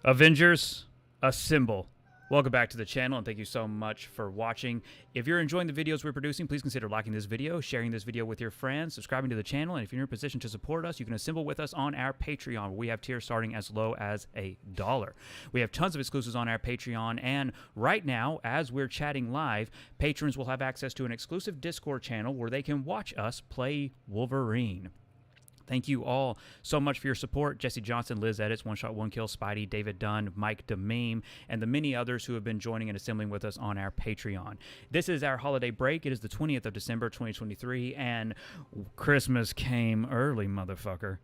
Avengers, assemble. Welcome back to the channel and thank you so much for watching. If you're enjoying the videos we're producing, please consider liking this video, sharing this video with your friends, subscribing to the channel, and if you're in a position to support us, you can assemble with us on our Patreon, where we have tiers starting as low as $1. We have tons of exclusives on our Patreon, and right now, as we're chatting live, patrons will have access to an exclusive Discord channel where they can watch us play Wolverine. Thank you all so much for your support. Jesse Johnson, Liz Edits, One Shot One Kill, Spidey, David Dunn, Mike DeMeme, and the many others who have been joining and assembling with us on our Patreon. This is our holiday break. It is the 20th of December, 2023, and Christmas came early, motherfucker.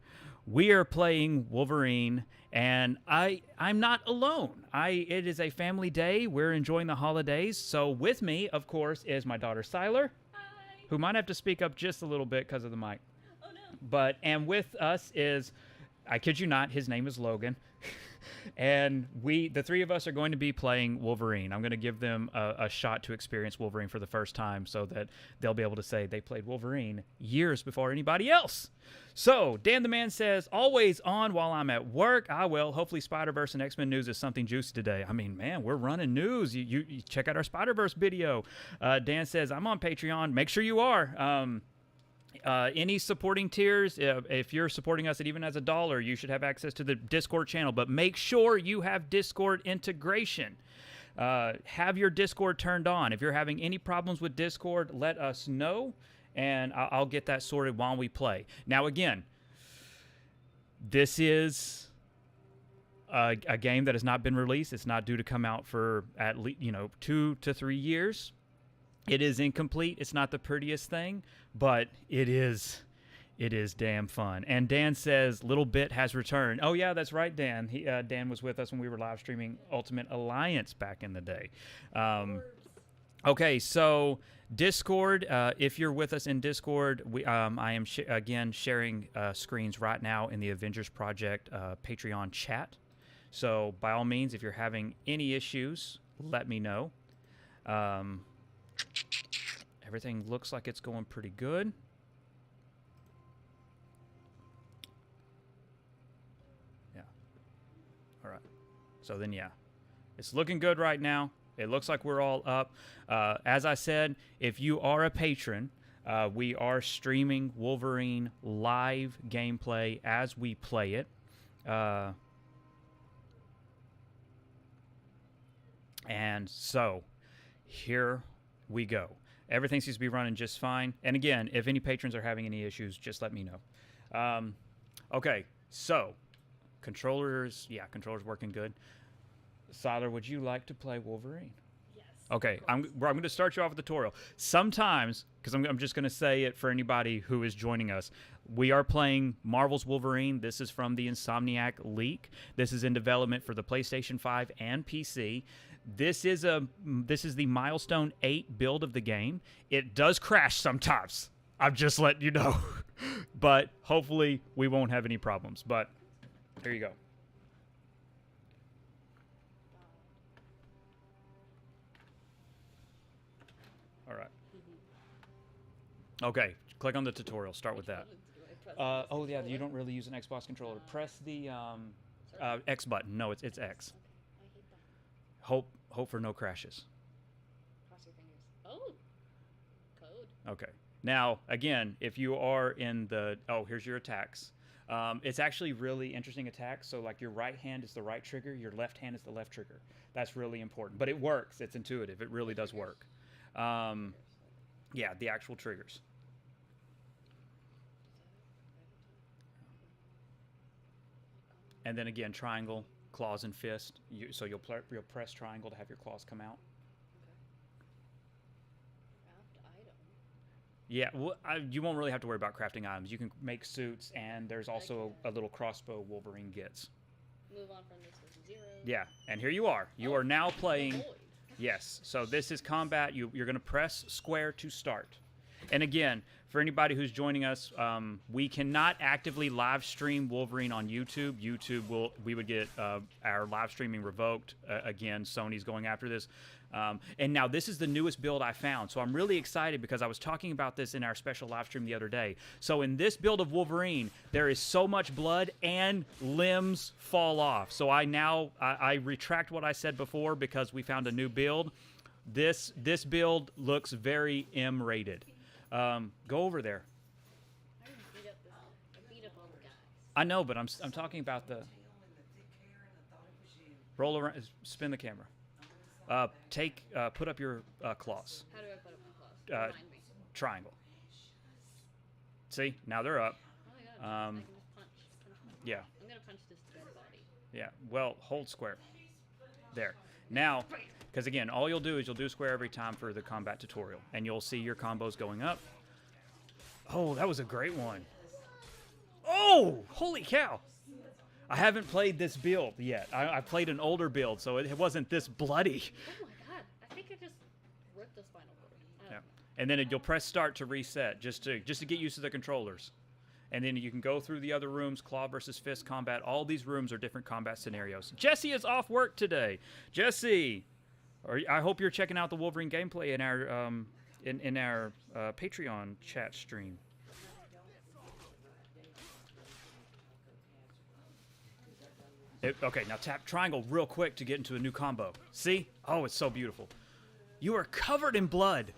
We are playing Wolverine, and I'm not alone. It is a family day. We're enjoying the holidays. So with me, of course, is my daughter, Siler, who might have to speak up just a little bit because of the mic. And with us is, I kid you not, his name is Logan. And the three of us are going to be playing Wolverine. I'm going to give them a shot to experience Wolverine for the first time so that they'll be able to say they played Wolverine years before anybody else. So, Dan the Man says, always on while I'm at work. I will. Hopefully Spider-Verse and X-Men news is something juicy today. I mean, man, we're running news. You check out our Spider-Verse video. Dan says, I'm on Patreon. Make sure you are. Any supporting tiers, if you're supporting us at even as $1, you should have access to the Discord channel, but make sure you have Discord integration. Have your Discord turned on. If you're having any problems with Discord, let us know, and I'll get that sorted while we play. Now, again, this is a game that has not been released. It's not due to come out for at least 2 to 3 years. It is incomplete. It's not the prettiest thing, but it is damn fun. And Dan says, Little Bit has returned. Oh, yeah, that's right, Dan. Dan was with us when we were live streaming Ultimate Alliance back in the day. Okay, so Discord, if you're with us in Discord, I am, again, sharing screens right now in the Avengers Project Patreon chat. So, by all means, if you're having any issues, let me know. Everything looks like it's going pretty good. Yeah. All right. So then, yeah, it's looking good right now. It looks like we're all up. As I said, if you are a patron, we are streaming Wolverine live gameplay as we play it. And so here we go. Everything seems to be running just fine. And again, if any patrons are having any issues, just let me know. Okay, so controllers working good. Siler, would you like to play Wolverine? Yes. Okay, I'm going to start you off with the tutorial. Sometimes, because I'm just going to say it for anybody who is joining us, we are playing Marvel's Wolverine. This is from the Insomniac leak. This is in development for the PlayStation 5 and PC. This is the Milestone 8 build of the game. It does crash sometimes. I'm just letting you know. But hopefully we won't have any problems. But here you go. All right. Okay, click on the tutorial. Start with that. Oh yeah, you don't really use an Xbox controller. Press the X button. No, it's X. Hope for no crashes. Cross your fingers. Oh, code. Okay. Now, again, if you are in the... Oh, here's your attacks. It's actually really interesting attacks. So, like, your right hand is the right trigger. Your left hand is the left trigger. That's really important. But it works. It's intuitive. It really does work. Yeah, the actual triggers. And then, again, triangle, claws, and fist. So you'll press triangle to have your claws come out. Yeah, well, you won't really have to worry about crafting items. You can make suits, and there's also a little crossbow Wolverine gets. Move on from this to 0. Yeah, and here you are. You are now playing... Yes, so this is combat. You're going to press square to start. And again, For anybody who's joining us, we cannot actively live stream Wolverine on YouTube. We would get our live streaming revoked. Again, Sony's going after this. And now this is the newest build I found. So I'm really excited because I was talking about this in our special live stream the other day. So in this build of Wolverine, there is so much blood and limbs fall off. So I retract what I said before because we found a new build. This build looks very M-rated. Go over there. I beat up all the guys. I know, but I'm talking about the roll around, spin the camera. Put up your claws. How do I put up my claws? Remind me. Triangle. See, now they're up. Oh my god, I can just punch. Yeah. I'm gonna punch this dead body. Yeah. Well, hold square. There. Now, because again, all you'll do is you'll do square every time for the combat tutorial, and you'll see your combos going up. Oh, that was a great one. Oh, holy cow. I haven't played this build yet. I played an older build, so it wasn't this bloody. Oh my god, I think I just ripped the spinal cord. Yeah. And then you'll press start to reset, just to get used to the controllers. And then you can go through the other rooms, claw versus fist combat. All these rooms are different combat scenarios. Jesse is off work today. Jesse, I hope you're checking out the Wolverine gameplay in our Patreon chat stream. Okay, now tap triangle real quick to get into a new combo. See? Oh, it's so beautiful. You are covered in blood.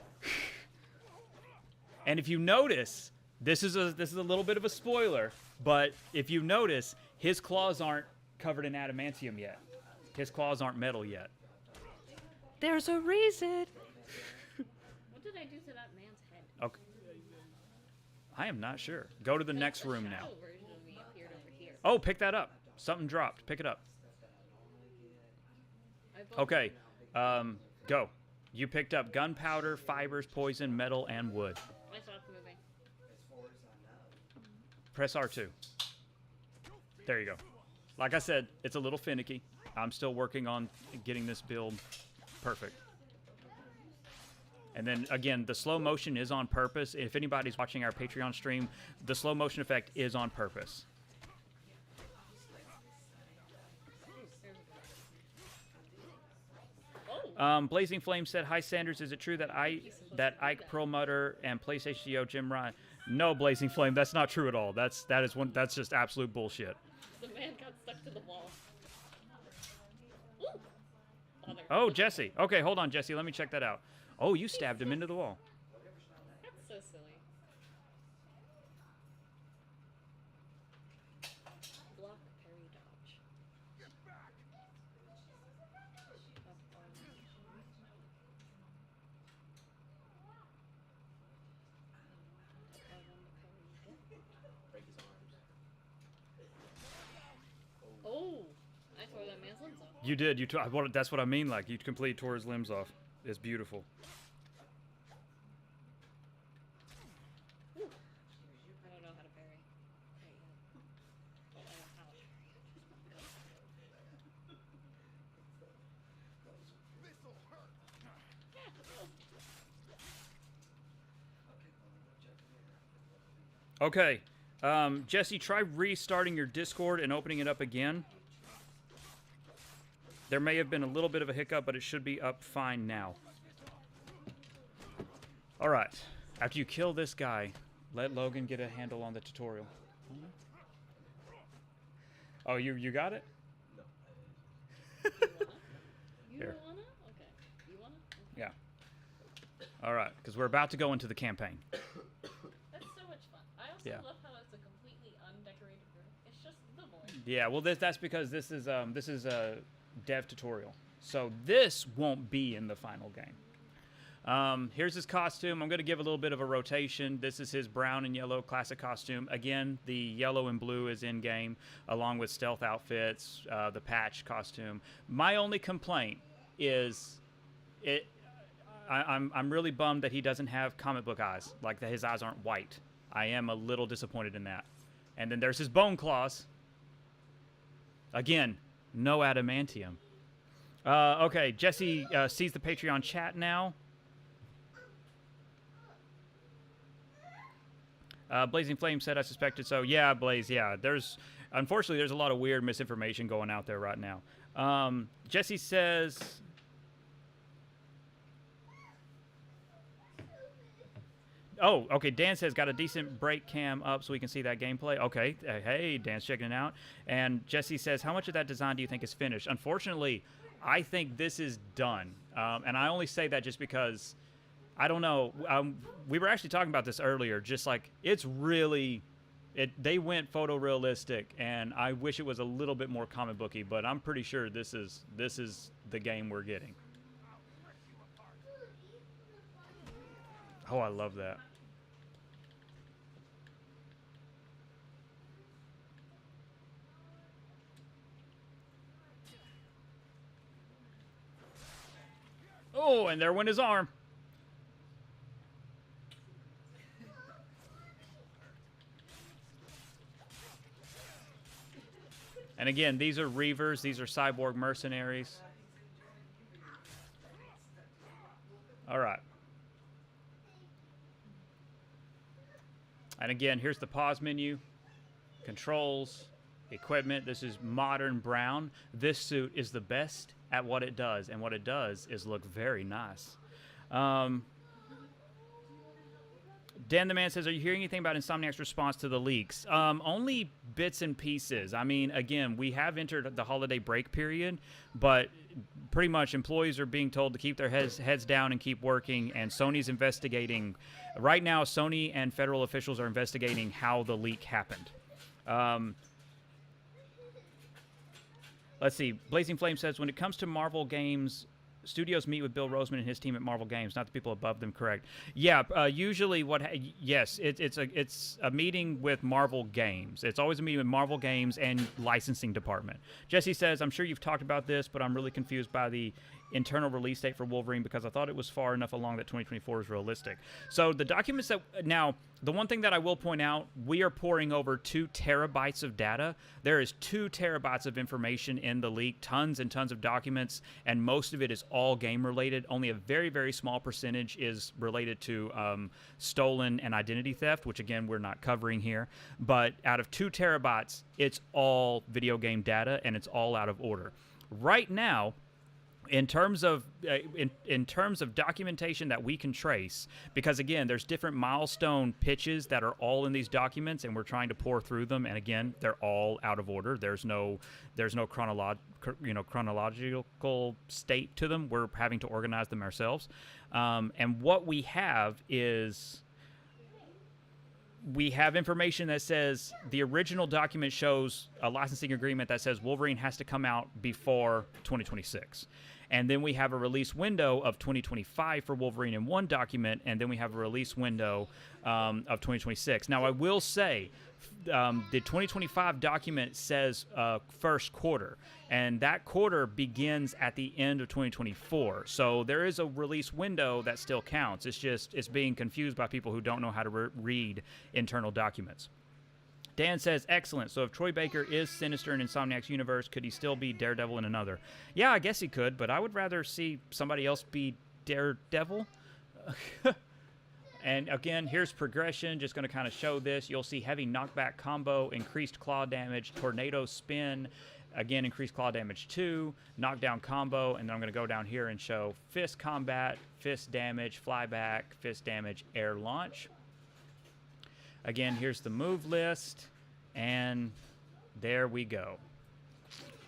And if you notice, this is a little bit of a spoiler, but if you notice, his claws aren't covered in adamantium yet. His claws aren't metal yet. There's a reason. What did I do to that man's head? Okay. I am not sure. Go to the next room now. Version of me appeared over here. Oh, pick that up. Something dropped. Pick it up. Okay. Go. You picked up gunpowder, fibers, poison, metal, and wood. I stopped moving. Press R2. There you go. Like I said, it's a little finicky. I'm still working on getting this build perfect. And then, again, the slow motion is on purpose. If anybody's watching our Patreon stream, the slow motion effect is on purpose. Blazing Flame said, "Hi Sanders, is it true that Ike Perlmutter and PlayStation CEO Jim Ryan?" No, Blazing Flame, that's not true at all. That's just absolute bullshit. The man got stuck to the wall. Ooh. Oh, Jesse. Okay, hold on, Jesse. Let me check that out. Oh, you stabbed him into the wall. That's so silly. Block, parry, dodge. Oh, I tore that man's limbs off. You did. That's what I mean. Like, you completely tore his limbs off. It's beautiful. Ooh. I don't know how to parry. Oh, I know how to parry. Okay. Jesse, try restarting your Discord and opening it up again. There may have been a little bit of a hiccup, but it should be up fine now. All right. After you kill this guy, let Logan get a handle on the tutorial. Oh, you got it? You Here. wanna? Okay. You wanna? Okay. Yeah. All right, because we're about to go into the campaign. That's so much fun. I also Yeah. love how it's a completely undecorated room. It's just the void. Yeah, well, that's because this is a dev tutorial, so this won't be in the final game. Here's his costume. I'm going to give a little bit of a rotation. This is his brown and yellow classic costume. Again, the yellow and blue is in game, along with stealth outfits, the patch costume. My only complaint is I'm really bummed that he doesn't have comic book eyes, like that his eyes aren't white. I am a little disappointed in that. And then there's his bone claws. Again, no adamantium. Okay, Jesse sees the Patreon chat now. Blazing Flame said, I suspected so. Yeah, Blaze, yeah. Unfortunately, there's a lot of weird misinformation going out there right now. Jesse says... Oh, okay. Dan says, got a decent break cam up so we can see that gameplay. Okay. Hey, Dan's checking it out. And Jesse says, how much of that design do you think is finished? Unfortunately, I think this is done. And I only say that just because, I don't know. We were actually talking about this earlier. Just like, it's really... They went photorealistic, and I wish it was a little bit more comic booky, but I'm pretty sure this is the game we're getting. Oh, I love that. Oh, and there went his arm. And again, these are Reavers. These are cyborg mercenaries. All right. And again, here's the pause menu. Controls, equipment. This is modern brown. This suit is the best at what it does. And what it does is look very nice. Dan the Man says, are you hearing anything about Insomniac's response to the leaks? Only bits and pieces. I mean, again, we have entered the holiday break period, but pretty much employees are being told to keep their heads down and keep working, and Sony's investigating. Right now, Sony and federal officials are investigating how the leak happened. Let's see. Blazing Flame says, when it comes to Marvel games... Studios meet with Bill Roseman and his team at Marvel Games, not the people above them. Correct? Yeah. Usually, yes, it's a meeting with Marvel Games. It's always a meeting with Marvel Games and licensing department. Jesse says, I'm sure you've talked about this, but I'm really confused by the internal release date for Wolverine because I thought it was far enough along that 2024 is realistic. So the documents that now, the one thing that I will point out, we are pouring over 2 terabytes of data. There is 2 terabytes of information in the leak, tons and tons of documents, and most of it is all game related. Only a very, very small percentage is related to stolen and identity theft, which again, we're not covering here. But out of 2 terabytes, it's all video game data and it's all out of order. Right now, in terms of documentation that we can trace, because again, there's different milestone pitches that are all in these documents, and we're trying to pour through them. And again, they're all out of order. There's no chronological state to them. We're having to organize them ourselves. And what we have is, we have information that says the original document shows a licensing agreement that says Wolverine has to come out before 2026. And then we have a release window of 2025 for Wolverine in one document, and then we have a release window of 2026. Now, I will say the 2025 document says first quarter, and that quarter begins at the end of 2024. So there is a release window that still counts. It's being confused by people who don't know how to read internal documents. Dan says, excellent. So if Troy Baker is Sinister in Insomniac's universe, could he still be Daredevil in another? Yeah, I guess he could, but I would rather see somebody else be Daredevil. And again, here's progression. Just going to kind of show this. You'll see heavy knockback combo, increased claw damage, tornado spin, again, increased claw damage 2, knockdown combo, and then I'm going to go down here and show fist combat, fist damage, flyback, fist damage, air launch. Again, here's the move list, and there we go.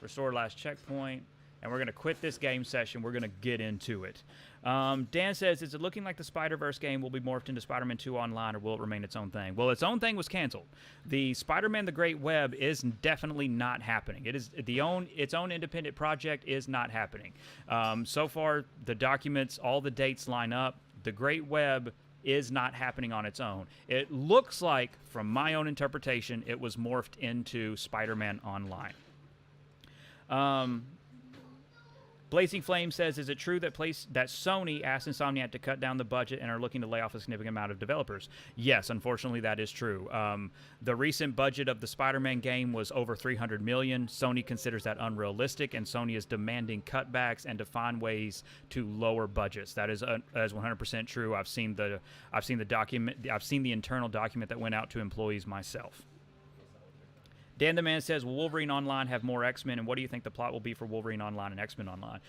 Restore last checkpoint, and we're going to quit this game session. We're going to get into it. Dan says, is it looking like the Spider-Verse game will be morphed into Spider-Man 2 Online, or will it remain its own thing? Well, its own thing was canceled. The Spider-Man The Great Web is definitely not happening. It is its own independent project is not happening. So far, the documents, all the dates line up. The Great Web is not happening on its own. It looks like, from my own interpretation, it was morphed into Spider-Man Online. Blazing Flame says, is it true that Sony asked Insomniac to cut down the budget and are looking to lay off a significant amount of developers? Yes, unfortunately, that is true. The recent budget of the Spider-Man game was over $300 million. Sony considers that unrealistic, and Sony is demanding cutbacks and to find ways to lower budgets. That is 100% true. I've seen the document. I've seen the internal document that went out to employees myself. Dan the Man says, will Wolverine Online have more X-Men, and what do you think the plot will be for Wolverine Online and X-Men Online?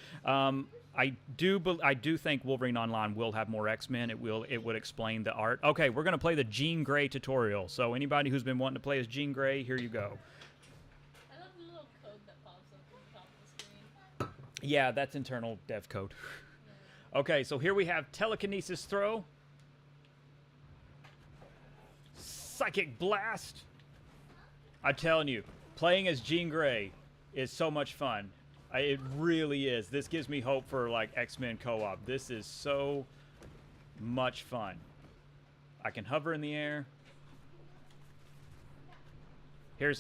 I do think Wolverine Online will have more X-Men. It would explain the art. Okay, we're going to play the Jean Grey tutorial. So anybody who's been wanting to play as Jean Grey, here you go. I love the little code that pops up on the top of the screen. Yeah, that's internal dev code. Okay, so here we have Telekinesis Throw. Psychic Blast. I'm telling you, playing as Jean Grey is so much fun. It really is. This gives me hope for like X-Men co-op. This is so much fun. I can hover in the air.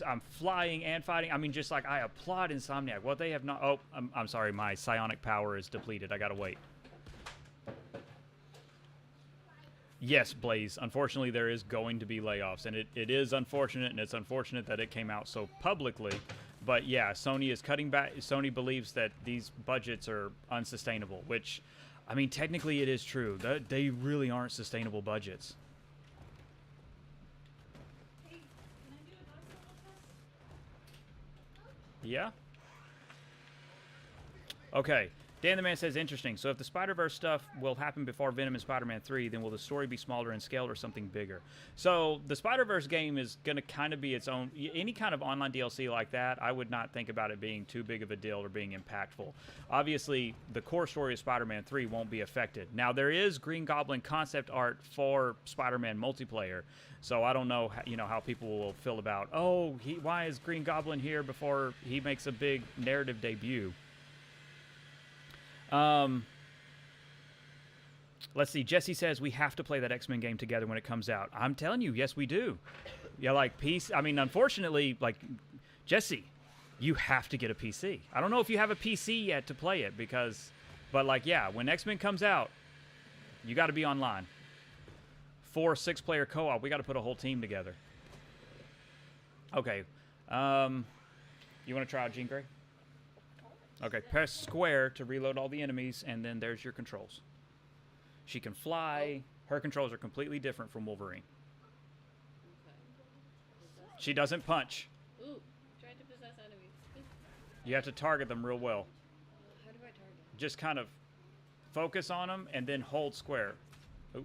I'm flying and fighting. I mean, just like I applaud Insomniac. What they have not. Oh, I'm sorry. My psionic power is depleted. I gotta wait. Yes, Blaze. Unfortunately, there is going to be layoffs, and it is unfortunate, and it's unfortunate that it came out so publicly. But yeah, Sony is cutting back. Sony believes that these budgets are unsustainable, which, I mean, technically it is true. They really aren't sustainable budgets. Hey, can I do a dog test? Yeah? Okay. Dan the Man says, interesting. So if the Spider-Verse stuff will happen before Venom and Spider-Man 3, then will the story be smaller in scale or something bigger? So the Spider-Verse game is going to kind of be its own. Any kind of online DLC like that, I would not think about it being too big of a deal or being impactful. Obviously, the core story of Spider-Man 3 won't be affected. Now, there is Green Goblin concept art for Spider-Man multiplayer, so I don't know how people will feel about, oh, why is Green Goblin here before he makes a big narrative debut? Let's see. Jesse says we have to play that X-Men game together when it comes out. I'm telling you, yes, we do. Yeah, like PC. I mean, unfortunately, like Jesse, you have to get a PC. I don't know if you have a PC yet to play it but like, yeah, when X-Men comes out, you got to be online. 4 6-player co-op. We got to put a whole team together. Okay. You want to try out Jean Grey? Okay, press square to reload all the enemies, and then there's your controls. She can fly. Her controls are completely different from Wolverine. Okay. She doesn't punch. Ooh, trying to possess enemies. You have to target them real well. How do I target? Just kind of focus on them, and then hold square. Ooh.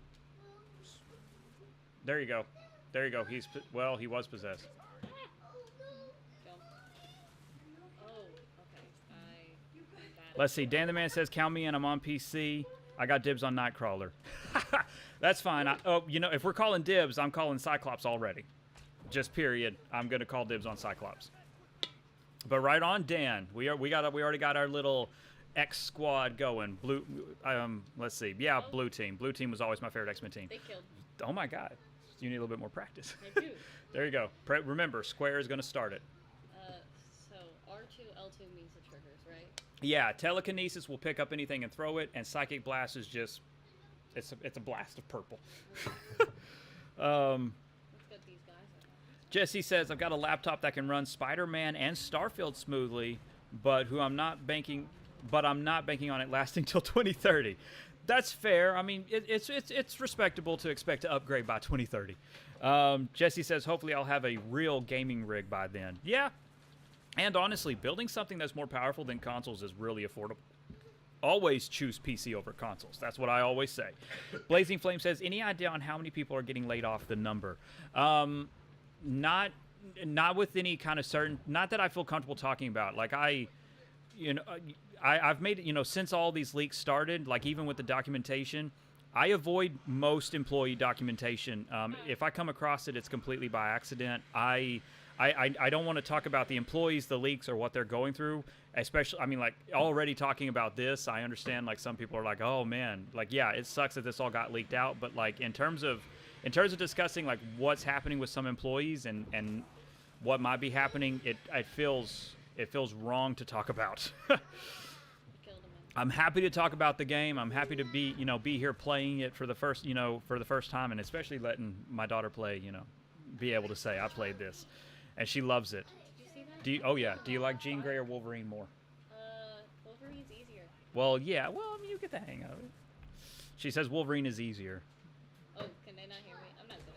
There you go. There you go. He was possessed. Let's see. Dan the Man says, count me in. I'm on PC. I got dibs on Nightcrawler. That's fine. If we're calling dibs, I'm calling Cyclops already. Just period. I'm going to call dibs on Cyclops. But right on, Dan. We already got our little X squad going. Blue. Let's see. Yeah, Blue Team. Blue Team was always my favorite X-Men team. They killed. Oh my God. You need a little bit more practice. I do. There you go. Remember, square is going to start it. So R2, L2 means the triggers, right? Yeah, telekinesis will pick up anything and throw it, and psychic blast is just it's a blast of purple. Let's get these guys out. Jesse says, I've got a laptop that can run Spider-Man and Starfield smoothly, but I'm not banking on it lasting till 2030. That's fair. I mean, it's respectable to expect to upgrade by 2030. Jesse says, hopefully I'll have a real gaming rig by then. Yeah. And honestly, building something that's more powerful than consoles is really affordable. Always choose PC over consoles. That's what I always say. Blazing Flame says, any idea on how many people are getting laid off? The number? Not with any kind of certain. Not that I feel comfortable talking about. Like I've made it. Since all these leaks started, like even with the documentation, I avoid most employee documentation. If I come across it, it's completely by accident. I don't want to talk about the employees, the leaks, or what they're going through. Especially, I mean, like already talking about this, I understand. Like some people are like, "Oh man, like yeah, it sucks that this all got leaked out." But like in terms of discussing like what's happening with some employees and what might be happening, it feels wrong to talk about. Killed him I'm happy to talk about the game. I'm happy to be here playing it for the first time, and especially letting my daughter play, be able to say I played this, and she loves it. Did you see that? Oh yeah. Do you like Jean Grey or Wolverine more? Wolverine's easier. Well, yeah. Well, I mean, you get the hang of it. She says Wolverine is easier. Oh, can they not hear me? I'm not good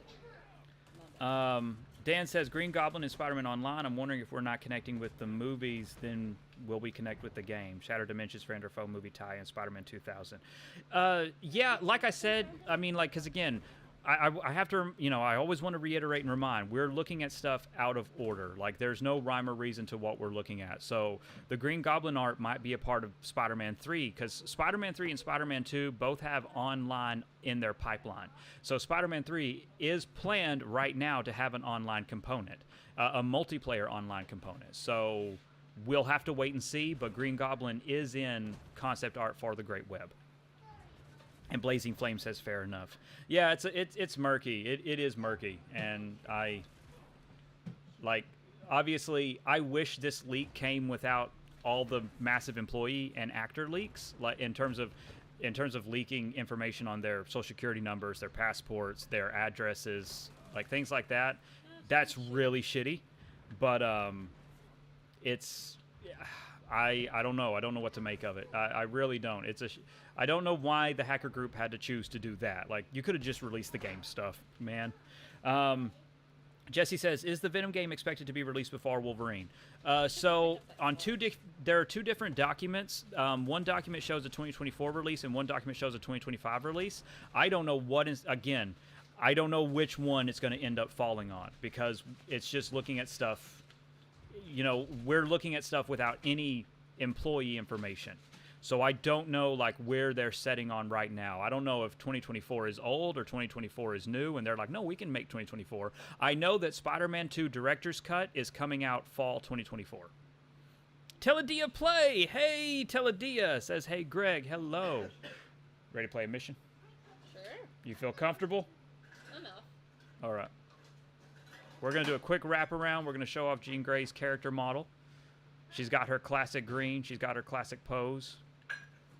at it. Dan says Green Goblin and Spider-Man Online. I'm wondering if we're not connecting with the movies, then will we connect with the game? Shattered Dimensions, Friend or Foe movie tie-in, Spider-Man 2000. Yeah, like I said, I mean, like, because again, I have to, I always want to reiterate and remind, we're looking at stuff out of order. Like, there's no rhyme or reason to what we're looking at. So the Green Goblin art might be a part of Spider-Man 3, because Spider-Man 3 and Spider-Man 2 both have online in their pipeline. So Spider-Man 3 is planned right now to have an online component, a multiplayer online component. So we'll have to wait and see, but Green Goblin is in concept art for the Great Web. And Blazing Flame says, fair enough. Yeah, it's murky. It is murky. And obviously, I wish this leak came without all the massive employee and actor leaks, like in terms of leaking information on their social security numbers, their passports, their addresses, like things like that. That's really shitty. But it's... I don't know. I don't know what to make of it. I really don't. I don't know why the hacker group had to choose to do that. Like, you could have just released the game stuff, man. Jesse says, is the Venom game expected to be released before Wolverine? So on there are two different documents. One document shows a 2024 release and one document shows a 2025 release. I don't know I don't know which one it's going to end up falling on, because it's just looking at stuff. We're looking at stuff without any employee information. So I don't know, like, where they're setting on right now. I don't know if 2024 is old or 2024 is new, and they're like, no, we can make 2024. I know that Spider-Man 2 Director's Cut is coming out fall 2024. Teledia Play! Hey, Teledia says, hey, Greg, hello. Ready to play a mission? Sure. You feel comfortable? Enough. All right. We're going to do a quick wraparound. We're going to show off Jean Grey's character model. She's got her classic green. She's got her classic pose.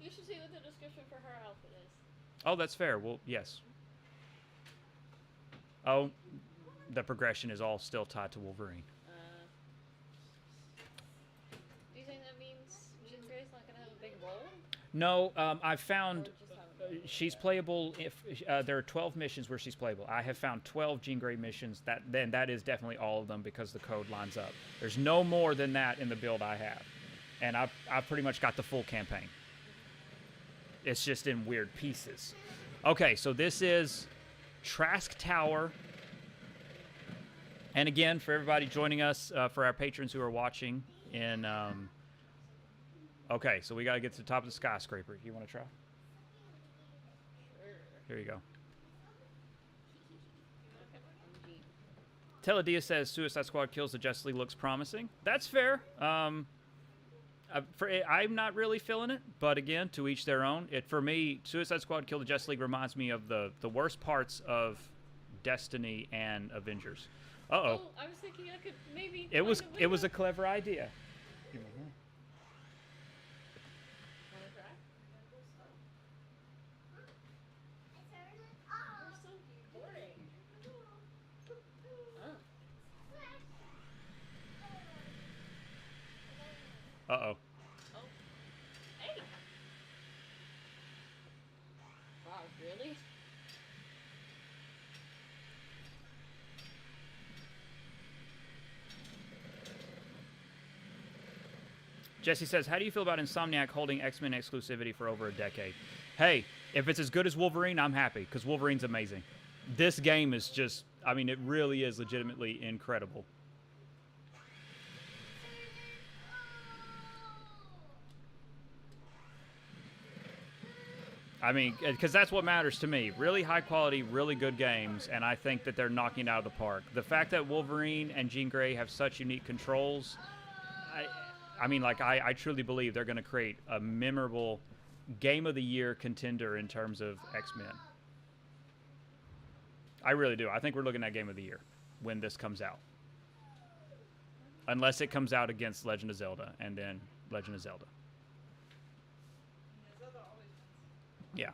You should see what the description for her outfit is. Oh, that's fair. Well, yes. Oh, the progression is all still tied to Wolverine. Do you think that means Jean Grey's not going to have a big role? No, I've found she's playable if there are 12 missions where she's playable. I have found 12 Jean Grey missions. That is definitely all of them, because the code lines up. There's no more than that in the build I have, and I've pretty much got the full campaign. It's just in weird pieces. Okay, so this is Trask Tower, and again, for everybody joining us, for our patrons who are watching in. Okay, so we got to get to the top of the skyscraper. You want to try? Here you go. Teledia says Suicide Squad kills the Justice League looks promising. That's fair. I'm not really feeling it, but again, to each their own. For me, Suicide Squad kill the Justice League reminds me of the worst parts of Destiny and Avengers. Uh-oh. Oh, I was thinking I could maybe... It was a clever idea. Uh-oh. Oh. Hey! Wow, really? Jesse says, how do you feel about Insomniac holding X-Men exclusivity for over a decade? Hey, if it's as good as Wolverine, I'm happy, because Wolverine's amazing. This game is just, I mean, it really is legitimately incredible. I mean, because that's what matters to me. Really high quality, really good games, and I think that they're knocking it out of the park. The fact that Wolverine and Jean Grey have such unique controls, I mean, like, I truly believe they're going to create a memorable Game of the Year contender in terms of X-Men. I really do. I think we're looking at Game of the Year when this comes out. Unless it comes out against Legend of Zelda, and then Legend of Zelda. Yeah.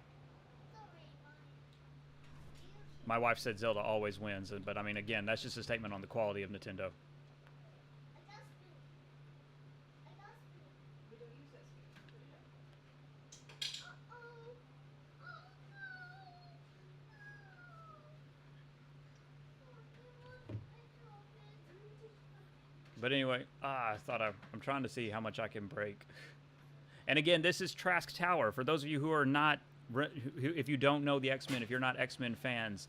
My wife said Zelda always wins, but I mean, again, that's just a statement on the quality of Nintendo. But anyway, I'm trying to see how much I can break. And again, this is Trask Tower. For those of you who are not, if you don't know the X-Men, if you're not X-Men fans,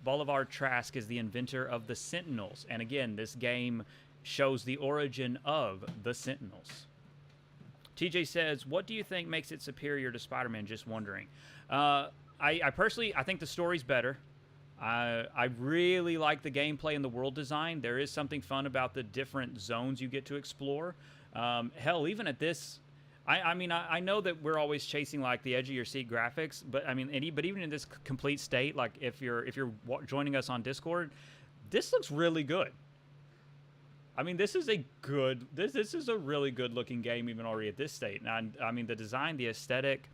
Bolivar Trask is the inventor of the Sentinels. And again, this game shows the origin of the Sentinels. TJ says, what do you think makes it superior to Spider-Man? Just wondering. I personally, I think the story's better. I really like the gameplay and the world design. There is something fun about the different zones you get to explore. Hell, even at this, I mean, I know that we're always chasing like the edge of your seat graphics, but I mean, but even in this complete state, like if you're joining us on Discord, this looks really good. I mean, this is a good, this is a really good looking game even already at this state. And I mean, the design, the aesthetic,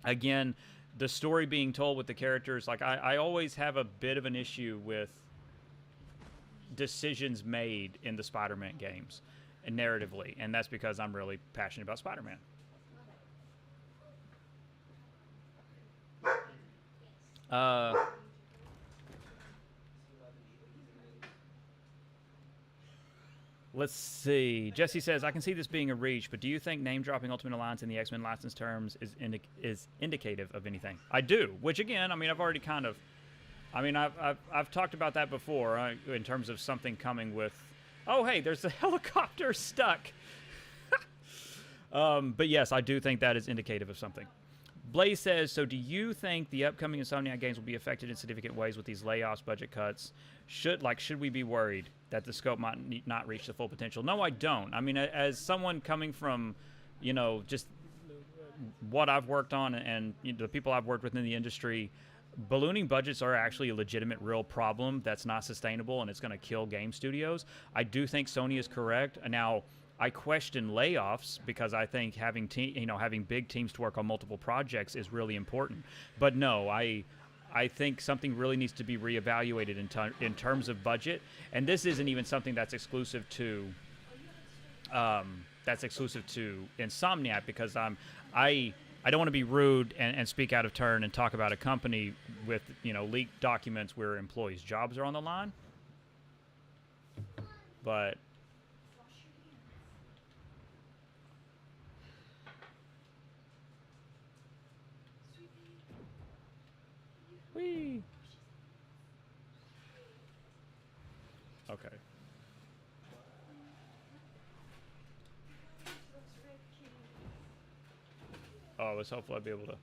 again, the story being told with the characters, like I always have a bit of an issue with decisions made in the Spider-Man games and narratively, and that's because I'm really passionate about Spider-Man. Let's see. Jesse says, I can see this being a reach, but do you think name-dropping Ultimate Alliance in the X-Men license terms is indicative of anything? I do, which again, I mean, I've already kind of, I mean, I've talked about that before in terms of something coming with, oh, hey, there's a helicopter stuck. But yes, I do think that is indicative of something. Blaze says, so do you think the upcoming Insomniac games will be affected in significant ways with these layoffs, budget cuts? Should we be worried that the scope might not reach the full potential? No, I don't. I mean, as someone coming from, you know, just what I've worked on and you know, the people I've worked with in the industry, ballooning budgets are actually a legitimate, real problem that's not sustainable and it's going to kill game studios. I do think Sony is correct. Now, I question layoffs because I think having big teams to work on multiple projects is really important. But no, I think something really needs to be reevaluated in terms of budget, and this isn't even something that's exclusive to Insomniac, because I don't want to be rude and speak out of turn and talk about a company with leaked documents where employees' jobs are on the line, but. Whee. Okay. Oh, let's hopefully I'll be able to.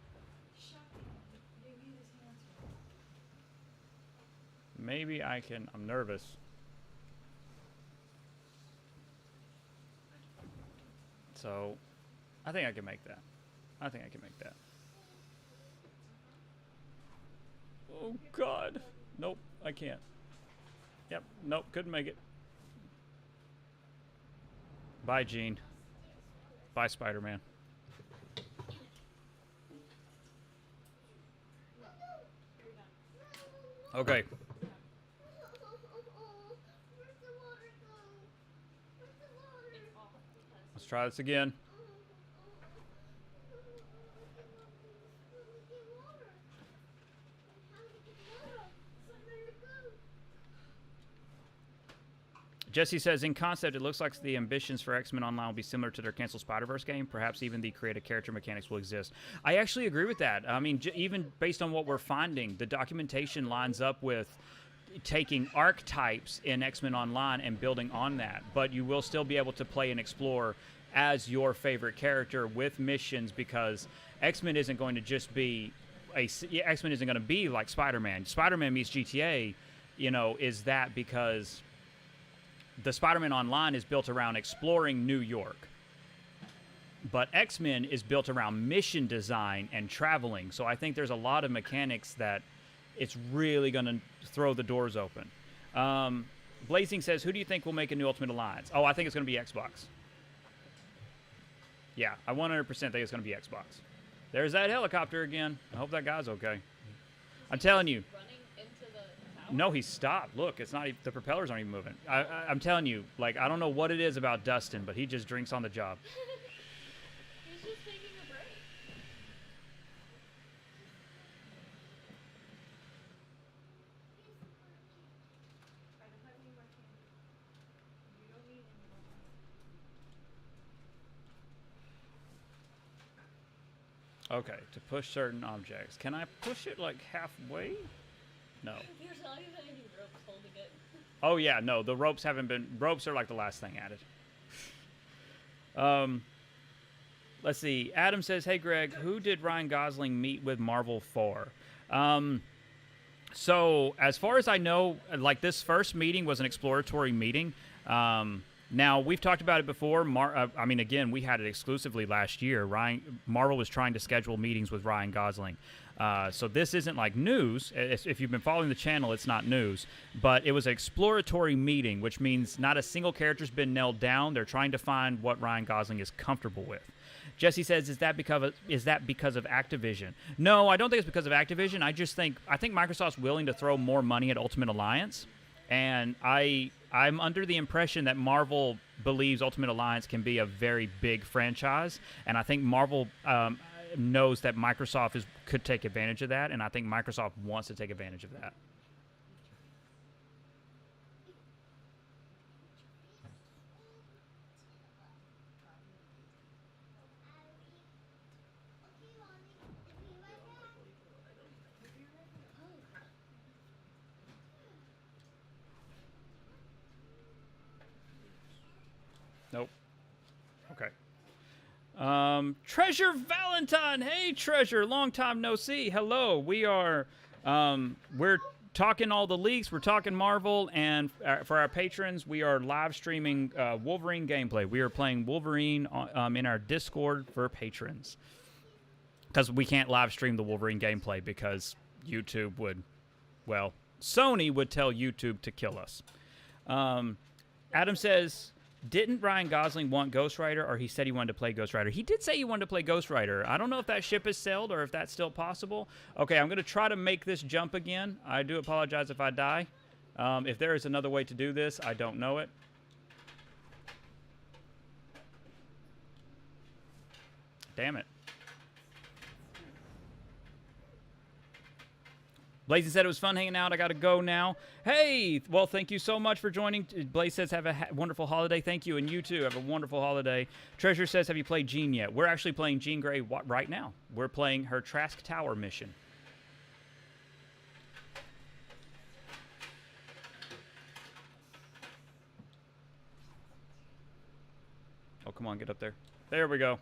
Maybe I can. I'm nervous. So, I think I can make that. Oh, God. Nope, I can't. Yep, nope, couldn't make it. Bye, Gene. Bye, Spider-Man. Okay. Let's try this again. Jesse says, in concept, it looks like the ambitions for X-Men Online will be similar to their canceled Spider-Verse game. Perhaps even the creative character mechanics will exist. I actually agree with that. I mean, even based on what we're finding, the documentation lines up with taking archetypes in X-Men Online and building on that. But you will still be able to play and explore as your favorite character with missions, because X-Men isn't going to just be X-Men isn't going to be like Spider-Man. Spider-Man meets GTA, is that because the Spider-Man Online is built around exploring New York. But X-Men is built around mission design and traveling. So I think there's a lot of mechanics that it's really going to throw the doors open. Blazing says, who do you think will make a new Ultimate Alliance? Oh, I think it's going to be Xbox. Yeah, I 100% think it's going to be Xbox. There's that helicopter again. I hope that guy's okay. I'm telling you. Running into the tower? No, he stopped. Look, it's not. The propellers aren't even moving. I'm telling you, like, I don't know what it is about Dustin, but he just drinks on the job. He's just taking a break. Okay, to push certain objects. Can I push it like halfway? No. There's not even any ropes holding it. Oh yeah, no, the ropes haven't been. Ropes are like the last thing added. Let's see. Adam says, "Hey Greg, who did Ryan Gosling meet with Marvel for?" So as far as I know, like this first meeting was an exploratory meeting. Now we've talked about it before. I mean, again, we had it exclusively last year. Marvel was trying to schedule meetings with Ryan Gosling. So this isn't like news. If you've been following the channel, it's not news. But it was an exploratory meeting, which means not a single character's been nailed down. They're trying to find what Ryan Gosling is comfortable with. Jesse says, "Is that because of Activision?" No, I don't think it's because of Activision. I think Microsoft's willing to throw more money at Ultimate Alliance, and I'm under the impression that Marvel believes Ultimate Alliance can be a very big franchise, and I think Marvel knows that Microsoft could take advantage of that, and I think Microsoft wants to take advantage of that. Nope. Okay. Treasure Valentine. Hey, Treasure. Long time no see. Hello. We are, we're talking all the leaks. We're talking Marvel. And for our patrons, we are live streaming Wolverine gameplay. We are playing Wolverine in our Discord for patrons. Because we can't live stream the Wolverine gameplay because YouTube would, well, Sony would tell YouTube to kill us. Adam says, "Didn't Ryan Gosling want Ghost Rider, or he said he wanted to play Ghost Rider?" He did say he wanted to play Ghost Rider. I don't know if that ship is sailed or if that's still possible. Okay, I'm going to try to make this jump again. I do apologize if I die. If there is another way to do this, I don't know it. Damn it. Blaze said it was fun hanging out. I got to go now. Hey, well, thank you so much for joining. Blaze says, have a wonderful holiday. Thank you, and you too. Have a wonderful holiday. Treasure says, have you played Jean yet? We're actually playing Jean Grey right now. We're playing her Trask Tower mission. Oh, come on, get up there. There we go.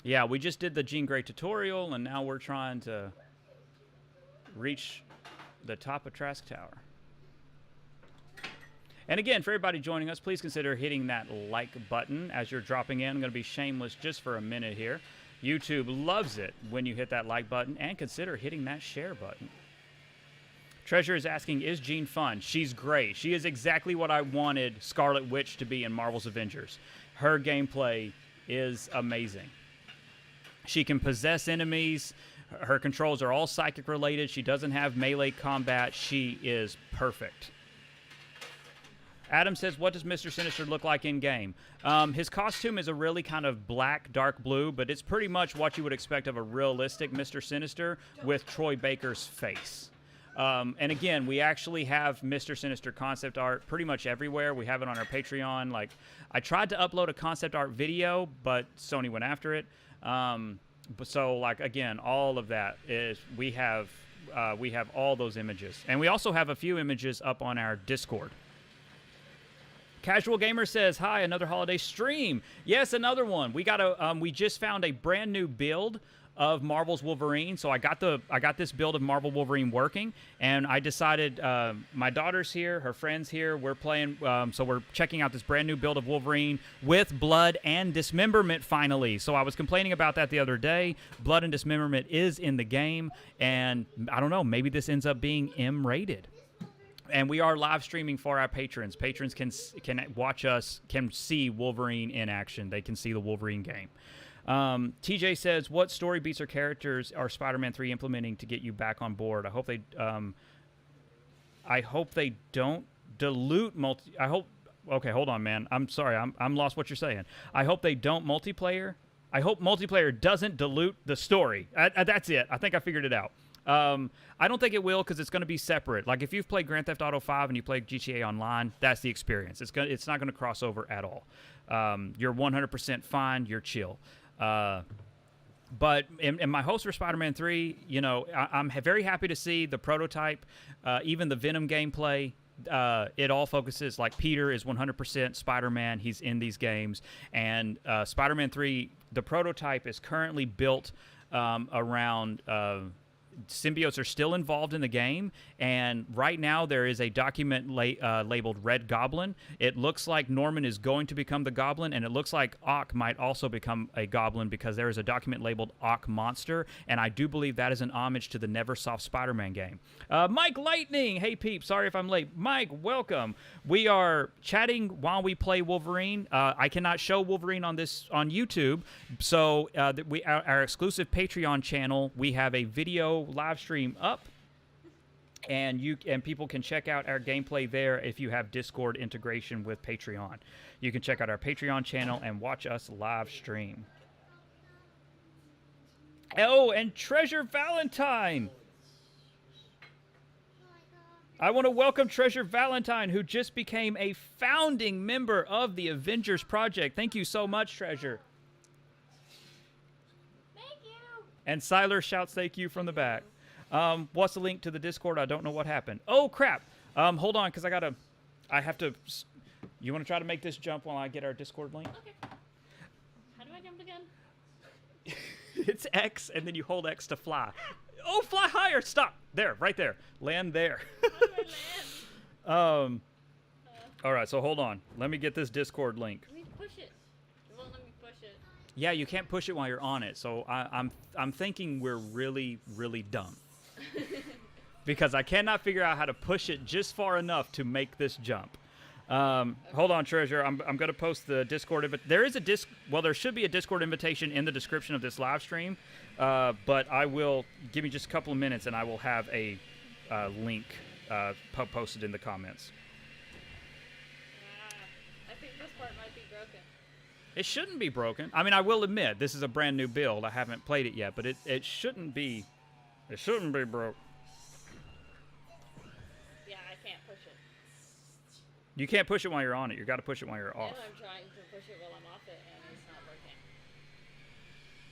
Yeah, we just did the Jean Grey tutorial, and now we're trying to reach the top of Trask Tower. And again, for everybody joining us, please consider hitting that like button as you're dropping in. I'm going to be shameless just for a minute here. YouTube loves it when you hit that like button, and consider hitting that share button. Treasure is asking, is Jean fun? She's great. She is exactly what I wanted Scarlet Witch to be in Marvel's Avengers. Her gameplay is amazing. She can possess enemies. Her controls are all psychic related. She doesn't have melee combat. She is perfect. Adam says, what does Mr. Sinister look like in game? His costume is a really kind of black, dark blue, but it's pretty much what you would expect of a realistic Mr. Sinister with Troy Baker's face. And again, we actually have Mr. Sinister concept art pretty much everywhere. We have it on our Patreon. Like, I tried to upload a concept art video, but Sony went after it. So, like, again, all of that is we have all those images, and we also have a few images up on our Discord. Casual Gamer says, "Hi, another holiday stream." Yes, another one. We got we just found a brand new build of Marvel's Wolverine. So I got this build of Marvel Wolverine working, and I decided my daughter's here, her friend's here. We're playing, so we're checking out this brand new build of Wolverine with blood and dismemberment finally. So I was complaining about that the other day. Blood and dismemberment is in the game, and I don't know, maybe this ends up being M-rated. And we are live streaming for our patrons. Patrons can watch us, can see Wolverine in action. They can see the Wolverine game. TJ says, what story beats or characters are Spider-Man 3 implementing to get you back on board? I hope they don't dilute okay, hold on, man. I'm sorry. I'm lost what you're saying. I hope they don't multiplayer. I hope multiplayer doesn't dilute the story. That's it. I think I figured it out. I don't think it will because it's going to be separate. Like if you've played Grand Theft Auto 5 and you play GTA Online, that's the experience. It's not going to cross over at all. You're 100% fine. You're chill. But in my hopes for Spider-Man 3, you know, I'm very happy to see the prototype, even the Venom gameplay. It all focuses, like Peter is 100% Spider-Man. He's in these games. And Spider-Man 3, the prototype is currently built around... symbiotes are still involved in the game, and right now there is a document labeled Red Goblin. It looks like Norman is going to become the Goblin, and it looks like Ock might also become a Goblin because there is a document labeled Ock Monster, and I do believe that is an homage to the Neversoft Spider-Man game. Mike Lightning! Hey, peeps. Sorry if I'm late. Mike, welcome. We are chatting while we play Wolverine. I cannot show Wolverine on YouTube, so our exclusive Patreon channel, we have a video live stream up, and people can check out our gameplay there if you have Discord integration with Patreon. You can check out our Patreon channel and watch us live stream. Oh, and Treasure Valentine! I want to welcome Treasure Valentine, who just became a founding member of the Avengers project. Thank you so much, Treasure. And Siler shouts thank you from the back. What's the link to the Discord? I don't know what happened. Oh, crap. Hold on, because I have to... You want to try to make this jump while I get our Discord link? Okay. How do I jump again? It's X, and then you hold X to fly. Oh, fly higher. Stop. There, right there. Land there. How do I land? All right, so hold on. Let me get this Discord link. Let me push it. It won't let me push it. Yeah, you can't push it while you're on it. So I'm thinking we're really, really dumb. Because I cannot figure out how to push it just far enough to make this jump. Hold on, Treasure. I'm going to post the Discord. There is there should be a Discord invitation in the description of this live stream. But I will give me just a couple of minutes, and I will have a link posted in the comments. I think this part might be broken. It shouldn't be broken. I mean, I will admit this is a brand new build. I haven't played it yet, but it shouldn't be. It shouldn't be broke. Yeah, I can't push it. You can't push it while you're on it. You got to push it while you're off. And I'm trying to push it while I'm off it, and it's not working.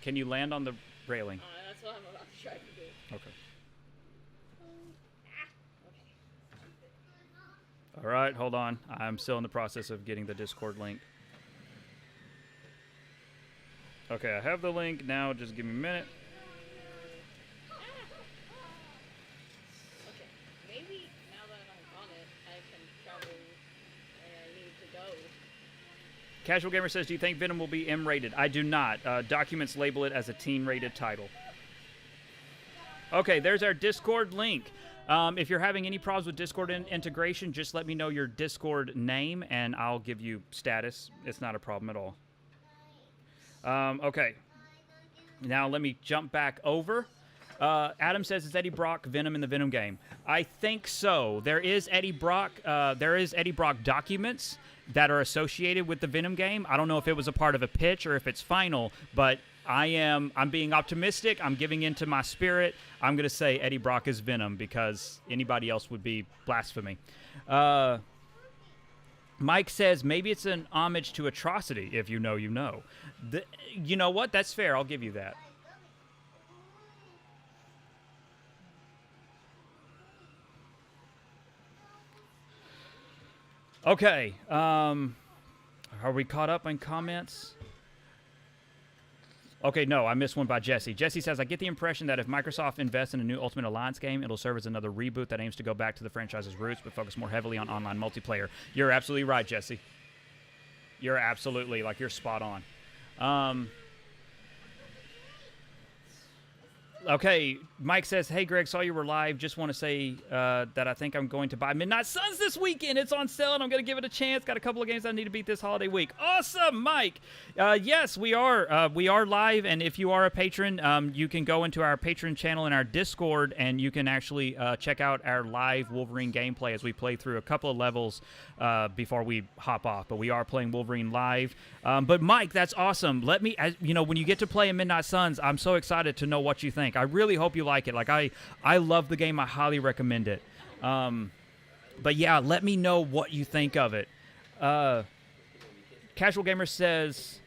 Can you land on the railing? That's what I'm about to try to do. Okay. Okay. All right, hold on. I'm still in the process of getting the Discord link. Okay, I have the link now. Just give me a minute. Okay, maybe now that I'm on it, I can travel where I need to go. Casual Gamer says, do you think Venom will be M-rated? I do not. Documents label it as a teen-rated title. Okay, there's our Discord link. If you're having any problems with Discord integration, just let me know your Discord name, and I'll give you status. It's not a problem at all. Okay. Now let me jump back over. Adam says, is Eddie Brock Venom in the Venom game? I think so. There is Eddie Brock documents that are associated with the Venom game. I don't know if it was a part of a pitch or if it's final, but I'm being optimistic. I'm giving into my spirit. I'm going to say Eddie Brock is Venom because anybody else would be blasphemy. Mike says, maybe it's an homage to Atrocity. If you know, you know. You know what? That's fair. I'll give you that. Okay. Are we caught up on comments? Okay, no, I missed one by Jesse. Jesse says, I get the impression that if Microsoft invests in a new Ultimate Alliance game, it'll serve as another reboot that aims to go back to the franchise's roots but focus more heavily on online multiplayer. You're absolutely right, Jesse. You're absolutely, you're spot on. Okay, Mike says, hey, Greg, saw you were live. Just want to say that I think I'm going to buy Midnight Suns this weekend. It's on sale, and I'm going to give it a chance. Got a couple of games I need to beat this holiday week. Awesome, Mike. Yes, we are. We are live, and if you are a patron, you can go into our patron channel in our Discord, and you can actually check out our live Wolverine gameplay as we play through a couple of levels before we hop off. But we are playing Wolverine live. But, Mike, that's awesome. Let me, when you get to play in Midnight Suns, I'm so excited to know what you think. I really hope you like it. Like I love the game. I highly recommend it. But yeah, let me know what you think of it. Casual Gamer says,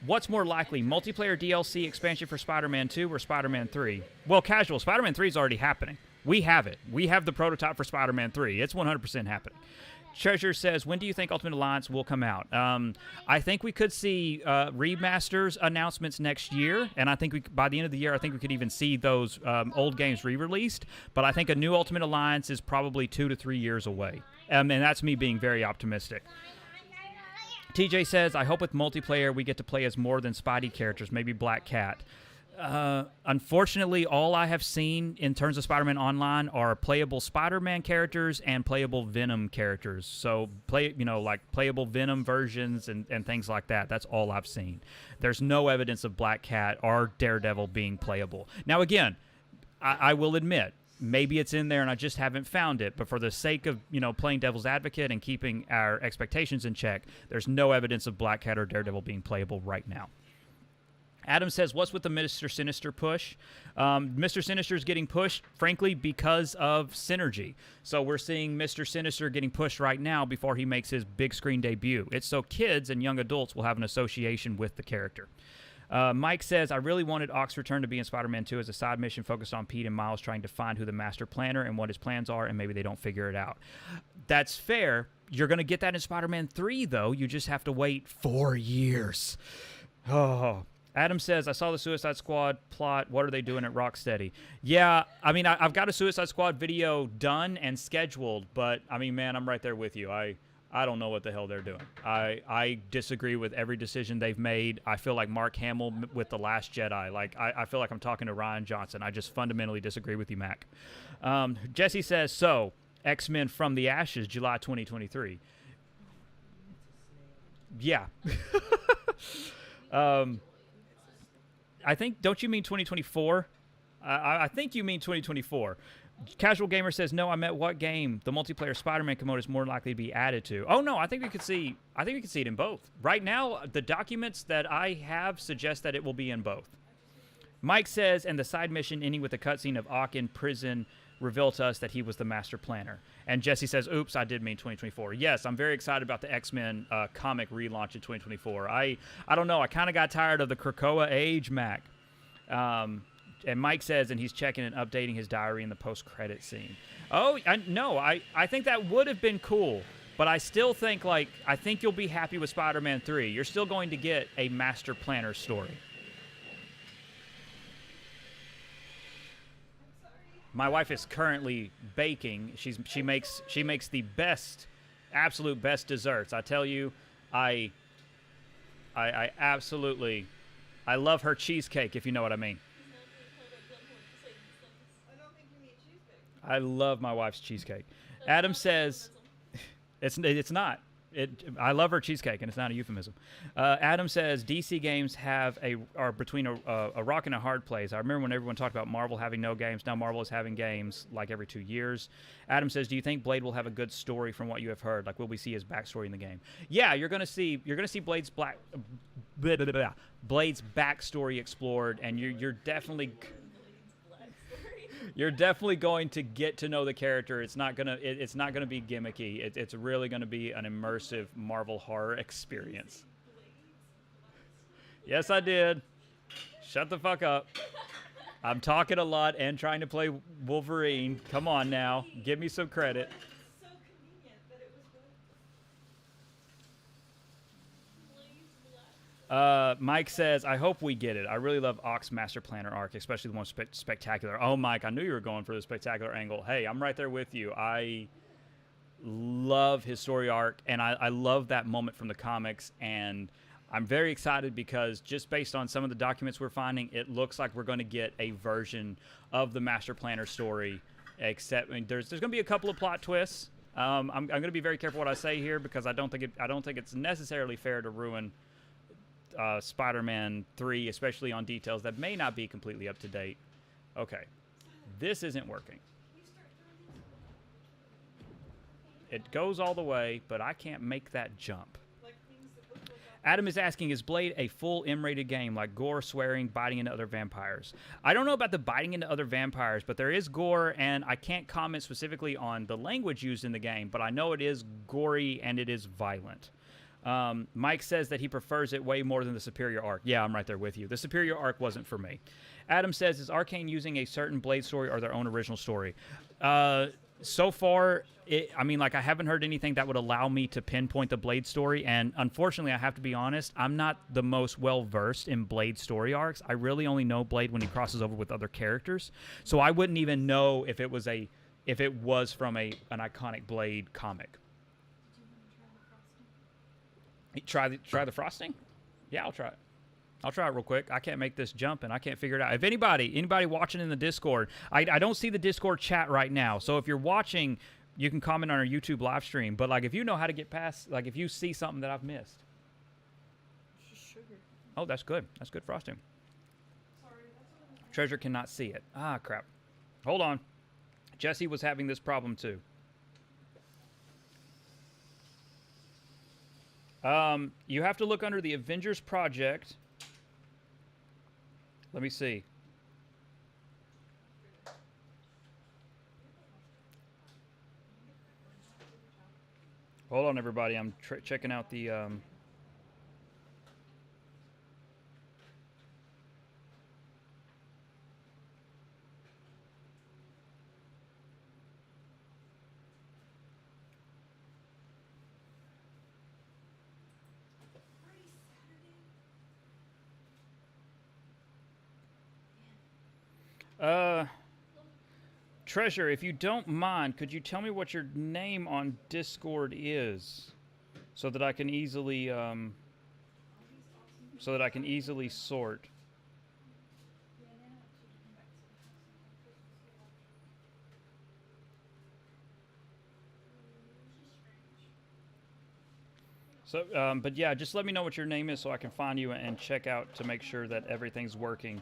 what's more likely, multiplayer DLC expansion for Spider-Man 2 or Spider-Man 3? Well, Casual, Spider-Man 3 is already happening. We have it. We have the prototype for Spider-Man 3. It's 100% happening. Treasure says, when do you think Ultimate Alliance will come out? I think we could see remasters announcements next year, and I think by the end of the year, I think we could even see those old games re-released. But I think a new Ultimate Alliance is probably 2 to 3 years away, and that's me being very optimistic. TJ says, I hope with multiplayer we get to play as more than Spidey characters, maybe Black Cat. Unfortunately, all I have seen in terms of Spider-Man Online are playable Spider-Man characters and playable Venom characters. So, playable Venom versions and things like that. That's all I've seen. There's no evidence of Black Cat or Daredevil being playable. Now, again, I will admit, maybe it's in there and I just haven't found it. But for the sake of, playing devil's advocate and keeping our expectations in check, there's no evidence of Black Cat or Daredevil being playable right now. Adam says, what's with the Mr. Sinister push? Mr. Sinister is getting pushed, frankly, because of synergy. So we're seeing Mr. Sinister getting pushed right now before he makes his big screen debut. It's so kids and young adults will have an association with the character. Mike says, I really wanted Ock's return to be in Spider-Man 2 as a side mission focused on Pete and Miles trying to find who the master planner and what his plans are, and maybe they don't figure it out. That's fair. You're going to get that in Spider-Man 3, though. You just have to wait 4 years. Oh. Adam says, I saw the Suicide Squad plot. What are they doing at Rocksteady? Yeah, I've got a Suicide Squad video done and scheduled, but, man, I'm right there with you. I don't know what the hell they're doing. I disagree with every decision they've made. I feel like Mark Hamill with The Last Jedi. I feel like I'm talking to Rian Johnson. I just fundamentally disagree with you, Mac. Jesse says, so, X-Men From the Ashes, July 2023. Yeah. I think, don't you mean 2024? I think you mean 2024. Casual Gamer says, no, I meant what game the multiplayer Spider-Man mode is more likely to be added to. Oh, no, I think we could see it in both. Right now, the documents that I have suggest that it will be in both. Mike says, and the side mission ending with a cutscene of Ock in prison revealed to us that he was the master planner. And Jesse says, oops, I did mean 2024. Yes, I'm very excited about the X-Men comic relaunch in 2024. I don't know. I kind of got tired of the Krakoa age, Mac. And Mike says, and he's checking and updating his diary in the post-credit scene. Oh, I think that would have been cool. But I still think, I think you'll be happy with Spider-Man 3. You're still going to get a master planner story. My wife is currently baking. She makes the best, absolute best desserts. I tell you, I absolutely, I love her cheesecake, if you know what I mean. I love my wife's cheesecake. Adam says, it's not. I love her cheesecake, and it's not a euphemism. Adam says DC games are between a rock and a hard place. I remember when everyone talked about Marvel having no games. Now Marvel is having games like every 2 years. Adam says, do you think Blade will have a good story from what you have heard? Like, will we see his backstory in the game? Yeah, you're gonna see Blade's Blade's backstory explored, and you're definitely. You're definitely going to get to know the character. It's not gonna be gimmicky. It's really gonna be an immersive Marvel horror experience. Yes, I did. Shut the fuck up. I'm talking a lot and trying to play Wolverine. Come on now, give me some credit. Mike says, I hope we get it. I really love Ock's Master Planner arc, especially the one spectacular. Oh, Mike, I knew you were going for the spectacular angle. Hey, I'm right there with you. I love his story arc, and I love that moment from the comics, and I'm very excited because just based on some of the documents we're finding, it looks like we're going to get a version of the Master Planner story. Except, I mean, there's going to be a couple of plot twists. I'm going to be very careful what I say here because I don't think it's necessarily fair to ruin Spider-Man 3, especially on details that may not be completely up to date. Okay, this isn't working. It goes all the way, but I can't make that jump. Adam is asking, is Blade a full M-rated game, like gore, swearing, biting into other vampires? I don't know about the biting into other vampires, but there is gore, and I can't comment specifically on the language used in the game, but I know it is gory and it is violent. Mike says that he prefers it way more than the Superior Arc. Yeah, I'm right there with you. The Superior Arc wasn't for me. Adam says, is Arcane using a certain Blade story or their own original story? So far, I mean, like, I haven't heard anything that would allow me to pinpoint the Blade story, and unfortunately, I have to be honest, I'm not the most well-versed in Blade story arcs. I really only know Blade when he crosses over with other characters, so I wouldn't even know if it was from an iconic Blade comic. Try the frosting? Yeah, I'll try it. I'll try it real quick. I can't make this jump, and I can't figure it out. If anybody watching in the Discord, I don't see the Discord chat right now. So if you're watching, you can comment on our YouTube live stream. But, like, if you know how to get past, like, if you see something that I've missed. Sugar. Oh, that's good. That's good frosting. Sorry, Treasure cannot see it. Ah, crap. Hold on. Jesse was having this problem, too. You have to look under the Avengers project. Let me see. Hold on, everybody. I'm checking out the... Treasure, if you don't mind, could you tell me what your name on Discord is, so that I can easily sort. So, but yeah, just let me know what your name is so I can find you and check out to make sure that everything's working.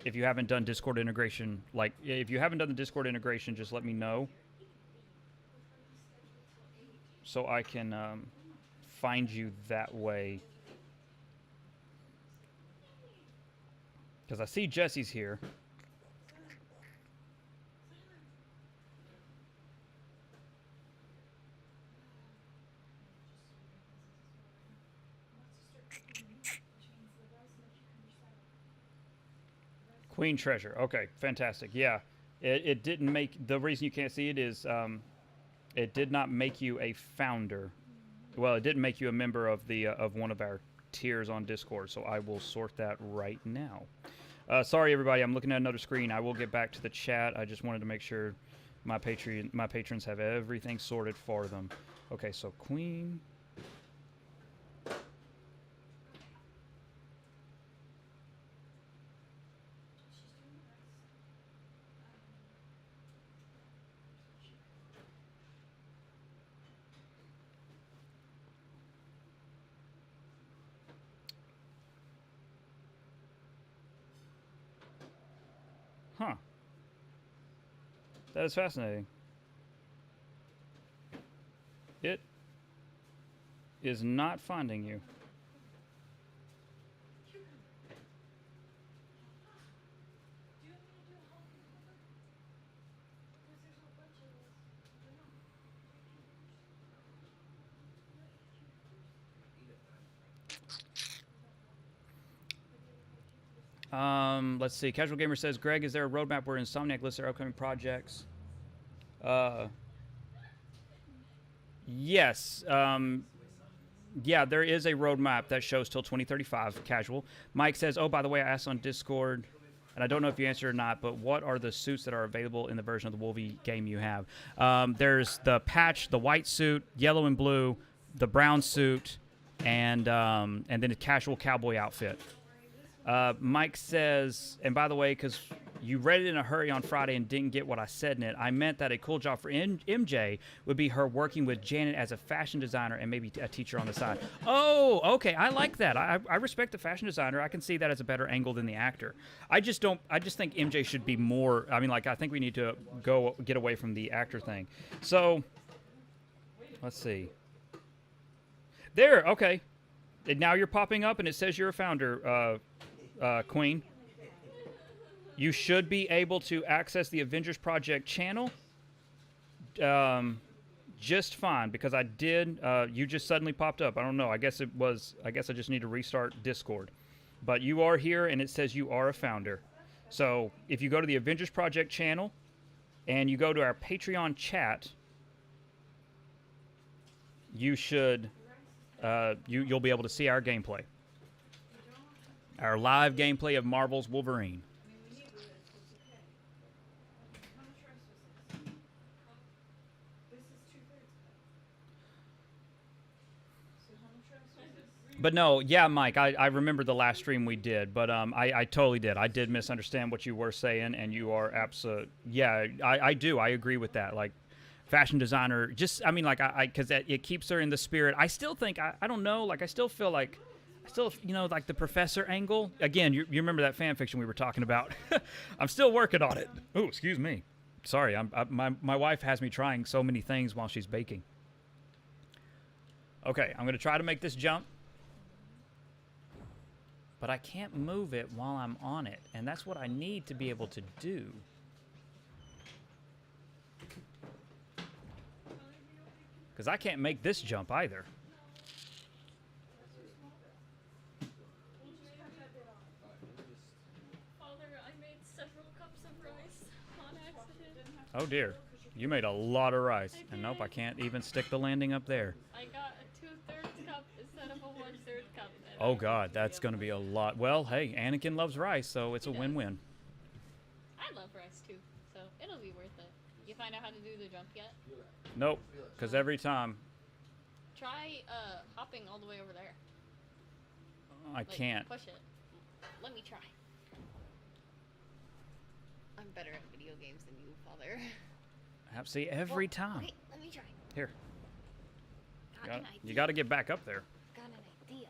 If you haven't done Discord integration, like, if you haven't done the Discord integration, just let me know so I can find you that way. Because I see Jesse's here. Queen Treasure. Okay, fantastic. Yeah, it didn't make... The reason you can't see it is it did not make you a founder. Well, it didn't make you a member of the of one of our tiers on Discord, so I will sort that right now. Sorry, everybody. I'm looking at another screen. I will get back to the chat. I just wanted to make sure my patrons have everything sorted for them. Okay, so Queen... Huh. That is fascinating. It is not finding you. Let's see. Casual Gamer says, Greg, is there a roadmap where Insomniac lists their upcoming projects? Yes. Yeah, there is a roadmap that shows till 2035, Casual. Mike says, oh, by the way, I asked on Discord, and I don't know if you answered or not, but what are the suits that are available in the version of the Wolvie game you have? There's the patch, the white suit, yellow and blue, the brown suit, and then a casual cowboy outfit. Mike says, and by the way, because you read it in a hurry on Friday and didn't get what I said in it, I meant that a cool job for MJ would be her working with Janet as a fashion designer and maybe a teacher on the side. Oh, okay, I like that. I respect the fashion designer. I can see that as a better angle than the actor. I just think MJ should be more, I mean, like, I think we need to get away from the actor thing. So, let's see. There, okay. And now you're popping up and it says you're a founder, Queen. You should be able to access the Avengers Project channel just fine, because I did, you just suddenly popped up. I don't know. I guess I just need to restart Discord. But you are here and it says you are a founder. So if you go to the Avengers Project channel and you go to our Patreon chat, you should, you'll be able to see our gameplay. Our live gameplay of Marvel's Wolverine. But no, yeah, Mike, I remember the last stream we did, but I totally did. I did misunderstand what you were saying, and you are absolute. Yeah, I do. I agree with that. Like, fashion designer, just, I mean, like, because it keeps her in the spirit. I still think, I don't know, like, I still feel like, you know, like the professor angle. Again, you remember that fan fiction we were talking about. I'm still working on it. Oh, excuse me. Sorry, my wife has me trying so many things while she's baking. Okay, I'm going to try to make this jump. But I can't move it while I'm on it, and that's what I need to be able to do. Because I can't make this jump either. Father, I made several cups of rice on accident. Oh dear, you made a lot of rice. And nope, I can't even stick the landing up there. I got a 2/3 cup instead of a 1/3 cup. Oh god, that's going to be a lot. Well, hey, Anakin loves rice, so it's a win-win. I love rice too, so it'll be worth it. You find out how to do the jump yet? Nope, because every time Try hopping all the way over there. I can't. Push it. Let me try. I'm better at video games than you, Father. See, every time. Wait, let me try. Here. Got an idea. You got to get back up there. Got an idea.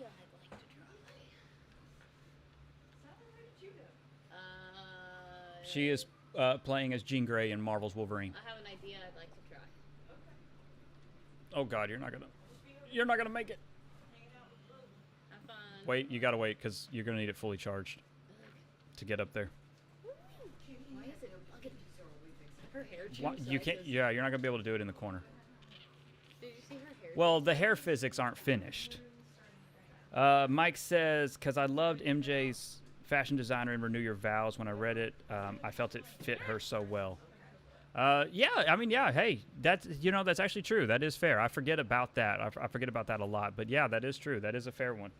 I'd like to try. She is playing as Jean Grey in Marvel's Wolverine. I have an idea I'd like to try. Oh god, you're not gonna make it. Have fun. Wait, you gotta wait, because you're gonna need it fully charged to get up there. Why is it bugging me? Her hair Why, changed. you can't. Yeah, you're not gonna be able to do it in the corner. Did you see her hair? Well, the hair physics aren't finished. Mike says, because I loved MJ's fashion designer in Renew Your Vows. When I read it, I felt it fit her so well. Yeah, I mean, yeah, hey, that's actually true. That is fair. I forget about that. I forget about that a lot. But yeah, that is true. That is a fair one.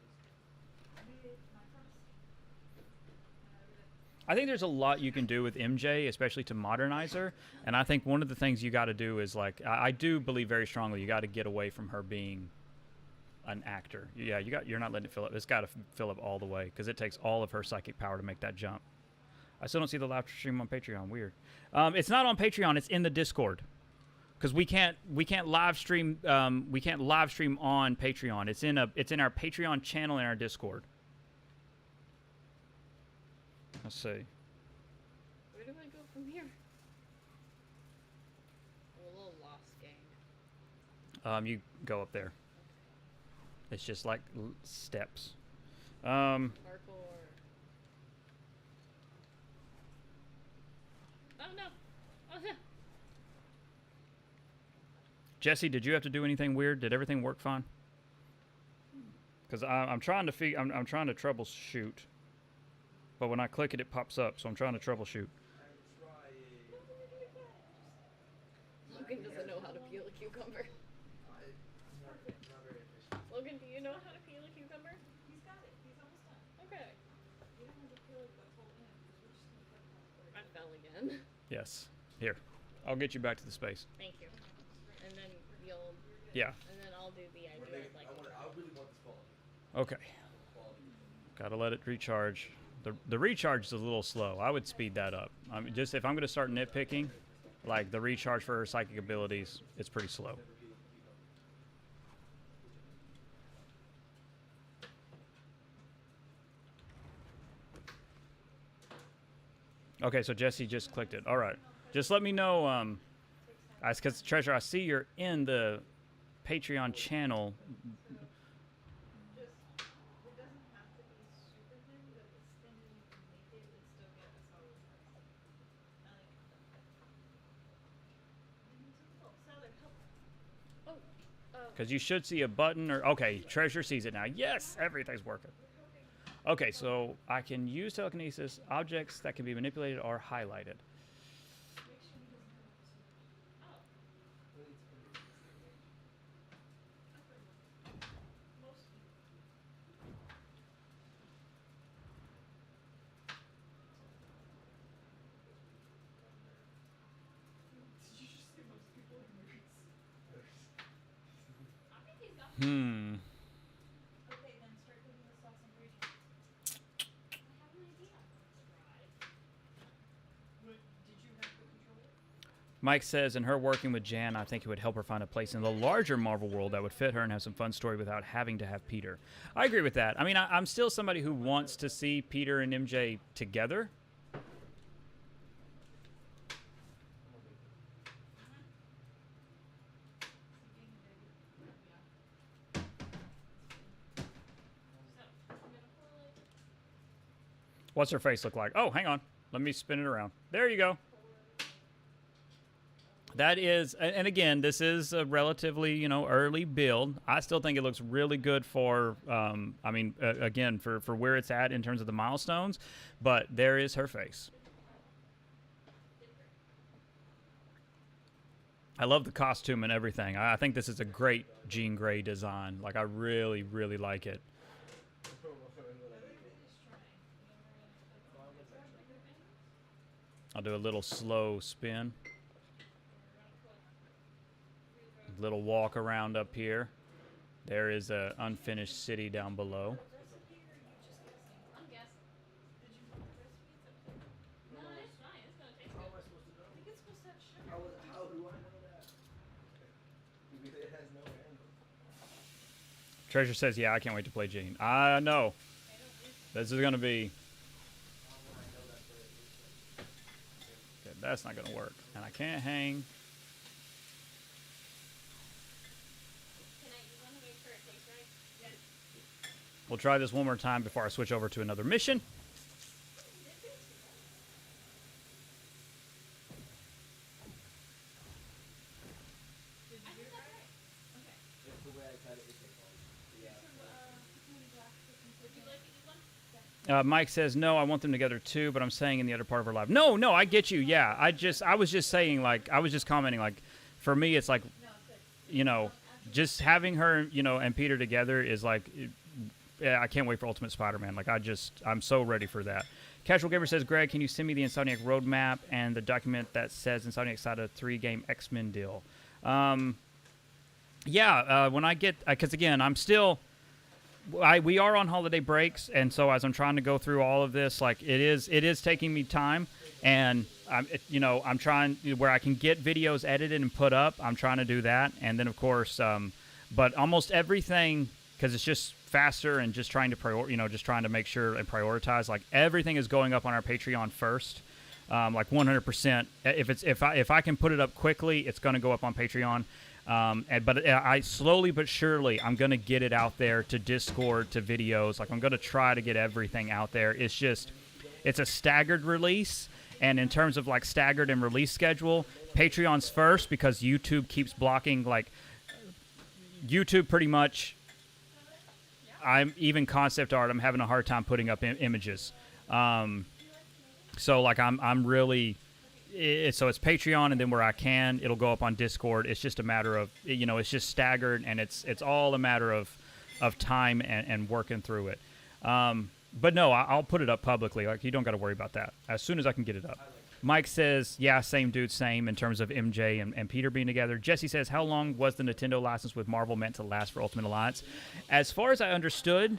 I think there's a lot you can do with MJ, especially to modernize her. And I think one of the things you got to do is, like, I do believe very strongly you got to get away from her being an actor. Yeah, you're not letting it fill up. It's got to fill up all the way, because it takes all of her psychic power to make that jump. I still don't see the live stream on Patreon. Weird. It's not on Patreon. It's in the Discord, because we can't live stream. We can't live stream on Patreon. It's in our Patreon channel in our Discord. Let's see. Where do I go from here? I'm a little lost, gang. You go up there. It's just like steps. Parkour. Oh no! Oh no! Jesse, did you have to do anything weird? Did everything work fine? Because I'm trying to I'm trying to troubleshoot, but when I click it, it pops up. So I'm trying to troubleshoot. Logan doesn't know how to peel a cucumber. Logan, do you know how to peel a cucumber? He's got it. He's almost done. Okay. You don't have to peel it the whole end, because we're just going to cut it off. I fell again. Yes. Here, I'll get you back to the space. Thank you. And then Yeah. And then I'll do the idea of like. I really want this quality. Okay. Gotta let it recharge. The recharge is a little slow. I would speed that up. I mean, just if I'm gonna start nitpicking, like the recharge for her psychic abilities, it's pretty slow. Okay, so Jesse just clicked it. All right. Just let me know. Because Treasure, I see you're in the Patreon channel. Just, it doesn't have to be super thin, but as thin as you can make it and still get a solid price. I like it. Oh, Salad, help. Because you should see a button or... Okay, Treasure sees it now. Yes, everything's working. Okay, so I can use telekinesis. Objects that can be manipulated or highlighted. Hmm. Okay, then start cooking the sauce and bridge. I have an idea. What, did you have the controller? Mike says, in her working with Jan, I think it would help her find a place in the larger Marvel world that would fit her and have some fun story without having to have Peter. I agree with that. I mean, I'm still somebody who wants to see Peter and MJ together. What's her face look like? Oh, hang on. Let me spin it around. There you go. That is, and again, this is a relatively, you know, early build. I still think it looks really good for, I mean, again, for where it's at in terms of the milestones. But there is her face. I love the costume and everything. I think this is a great Jean Grey design. Like, I really, really like it. I'll do a little slow spin. Little walk around up here. There is a unfinished city down below. I'm guessing. Did you put the recipe? It's up there. No, it's fine. It's gonna taste How am good. I supposed to know? I think it's supposed to have sugar. How do I know that? Because it has no handle. Treasure says, yeah, I can't wait to play Jean. I know. This is going to be... Okay, that's not going to work. And I can't hang. Can I eat one to make sure it tastes right? Yes. We'll try this one more time before I switch over to another mission. It's the way I cut it. It takes all. Yeah. Would you like to eat one? Mike says, no, I want them together too, but I'm saying in the other part of her life. No, no, I get you. Yeah, I was just saying, like, I was just commenting, like, for me, it's like, you know, just having her, you know, and Peter together is like, yeah, I can't wait for Ultimate Spider-Man. Like, I'm so ready for that. Casual Gamer says, Greg, can you send me the Insomniac roadmap and the document that says Insomniac signed a 3-game X-Men deal? Yeah, when I get, because again, I'm still, we are on holiday breaks, and so as I'm trying to go through all of this, like it is taking me time, and I'm trying where I can get videos edited and put up. I'm trying to do that, and then of course, but almost everything, because it's just faster and just trying to just trying to make sure and prioritize. Like everything is going up on our Patreon first, like 100%. If I can put it up quickly, it's going to go up on Patreon. But I slowly but surely, I'm going to get it out there to Discord, to videos. Like, I'm going to try to get everything out there. It's just, it's a staggered release. And in terms of, like, staggered and release schedule, Patreon's first because YouTube keeps blocking, like, YouTube pretty much, even concept art, I'm having a hard time putting up images. So, like, I'm really... So it's Patreon, and then where I can, it'll go up on Discord. It's just a matter of, it's just staggered, and it's all a matter of time and working through it. But no, I'll put it up publicly. Like, you don't got to worry about that. As soon as I can get it up. Mike says, yeah, same dude, same in terms of MJ and Peter being together. Jesse says, how long was the Nintendo license with Marvel meant to last for Ultimate Alliance? As far as I understood,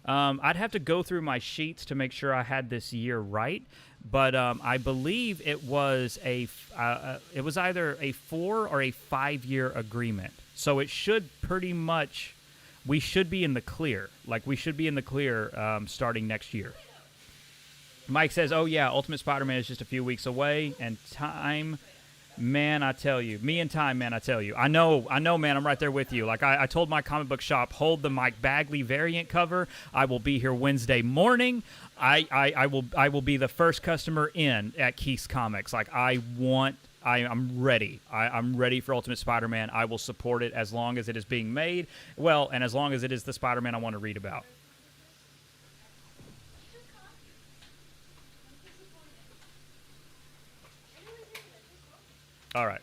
I'd have to go through my sheets to make sure I had this year right. But I believe it was it was either a 4 or a 5-year agreement. So it should pretty much, we should be in the clear. Like, we should be in the clear starting next year. Mike says, oh, yeah, Ultimate Spider-Man is just a few weeks away. And time, man, I tell you. Me and time, man, I tell you. I know, man, I'm right there with you. Like, I told my comic book shop, hold the Mike Bagley variant cover. I will be here Wednesday morning. I will be the first customer in at Keith's Comics. Like, I'm ready. I'm ready for Ultimate Spider-Man. I will support it as long as it is being made. Well, and as long as it is the Spider-Man I want to read about. All right.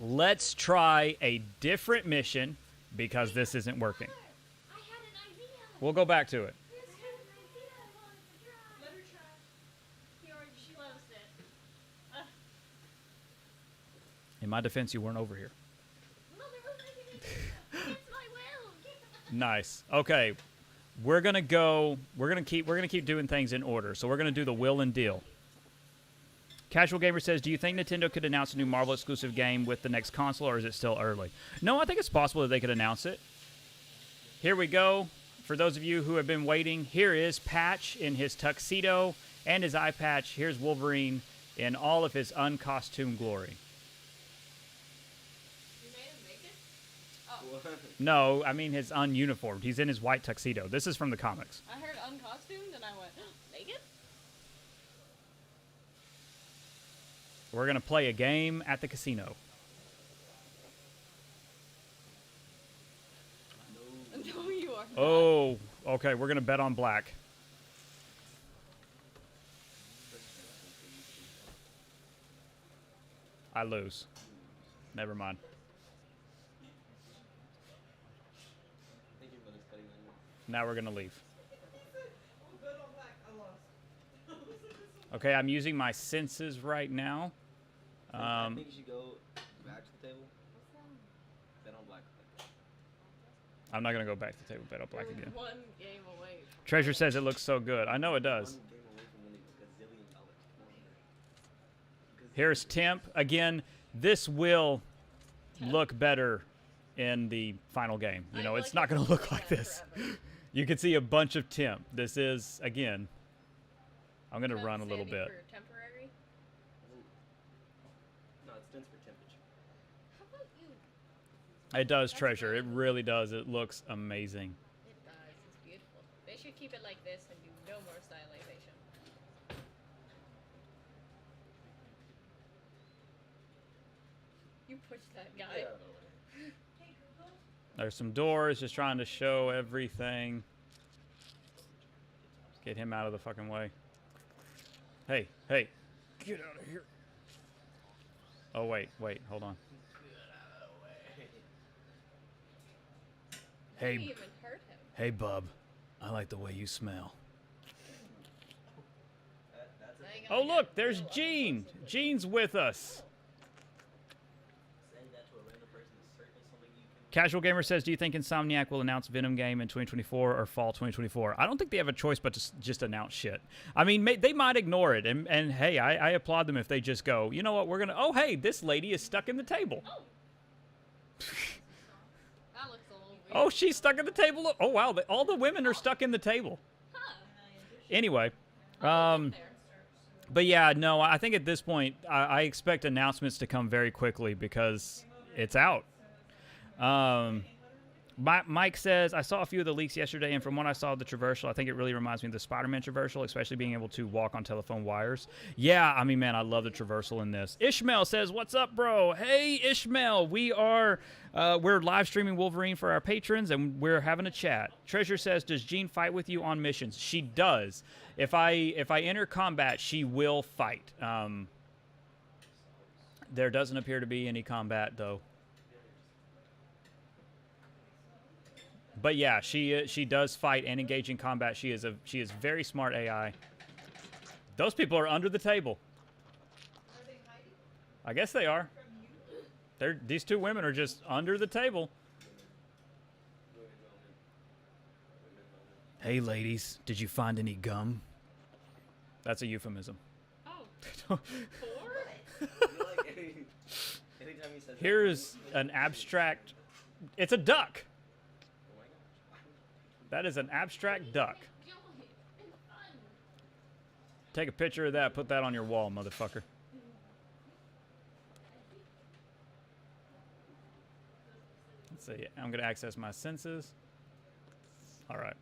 Let's try a different mission because this isn't working. We'll go back to it. Let her try. She loves it. In my defense, you weren't over here. It's my will. Nice. Okay. We're gonna keep doing things in order. So we're gonna do the will and deal. Casual Gamer says, do you think Nintendo could announce a new Marvel exclusive game with the next console, or is it still early? No, I think it's possible that they could announce it. Here we go. For those of you who have been waiting, here is Patch in his tuxedo and his eye patch. Here's Wolverine in all of his uncostumed glory. You made him make it? Oh. No, I mean his ununiformed. He's in his white tuxedo. This is from the comics. I heard uncostumed and I went, naked? We're going to play a game at the casino. No, you are not. Oh, okay. We're going to bet on black. I lose. Never mind. Now we're going to leave. Okay, I'm using my senses right now. I think you should go back to the table. Bet on black. I'm not going to go back to the table, bet on black We're again. one game away. Treasure says it looks so good. I know it does. One game away from winning a gazillion dollars. Here's Temp. Again, this will look better in the final game. You know, it's not going to look like this. You can see a bunch of Temp. This is, again, I'm going to run a little bit. For temporary? No, it stands for temperature. How about you? It does, Treasure. It really does. It looks amazing. It does. It's beautiful. They should keep it like this and do no more stylization. You pushed that guy. There's some doors, just trying to show everything. Get him out of the fucking way. Hey, hey, get out of here. Oh, wait, hold on. You Hey, even hurt him. hey, bub. I like the way you smell. Oh, look, there's Gene. Gene's with us. Saying that to a random person is certainly something you can. Casual Gamer says, do you think Insomniac will announce Venom game in 2024 or fall 2024? I don't think they have a choice but to just announce shit. I mean, they might ignore it. And hey, I applaud them if they just go, you know what, we're going to... Oh, hey, this lady is stuck in the table. Oh. That looks a little weird. Oh, she's stuck in the table. Oh, wow. All the women are stuck in the table. Huh. Anyway, There. but yeah, no, I think at this point, I expect announcements to come very quickly because it's out. Mike says, I saw a few of the leaks yesterday, and from what I saw of the traversal, I think it really reminds me of the Spider-Man traversal, especially being able to walk on telephone wires. Yeah, I mean, man, I love the traversal in this. Ishmael says, what's up, bro? Hey, Ishmael, we're live streaming Wolverine for our patrons, and we're having a chat. Treasure says, does Jean fight with you on missions? She does. If I enter combat, she will fight. There doesn't appear to be any combat, though. But yeah, she does fight and engage in combat. She is very smart AI. Those people are under the table. Are they hiding I guess they are. from you? These two women are just under the table. Hey, ladies, did you find any gum? That's a euphemism. Oh, 4? Anytime he says Here's an abstract. It's a duck. That is an abstract duck. Joy and fun. Take a picture of that. Put that on your wall, motherfucker. Let's see. I'm going to access my senses. All right.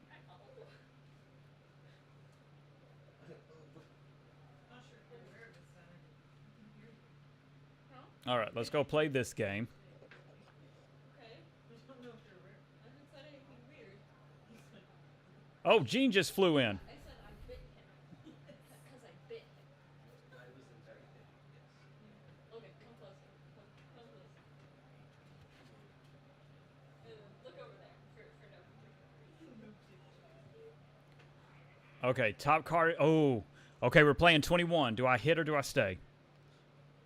Not sure if you're aware of this, Center. I can hear you. All right. Let's go play this game. Okay. I don't know if you're aware. I haven't said anything weird. Oh, Gene just flew in. I said I bit him. Because I bit him. I was interrogating. Yes. Okay, come closer. Come closer. Look over there for no. Okay. Top card. Oh. Okay. We're playing 21. Do I hit or do I stay?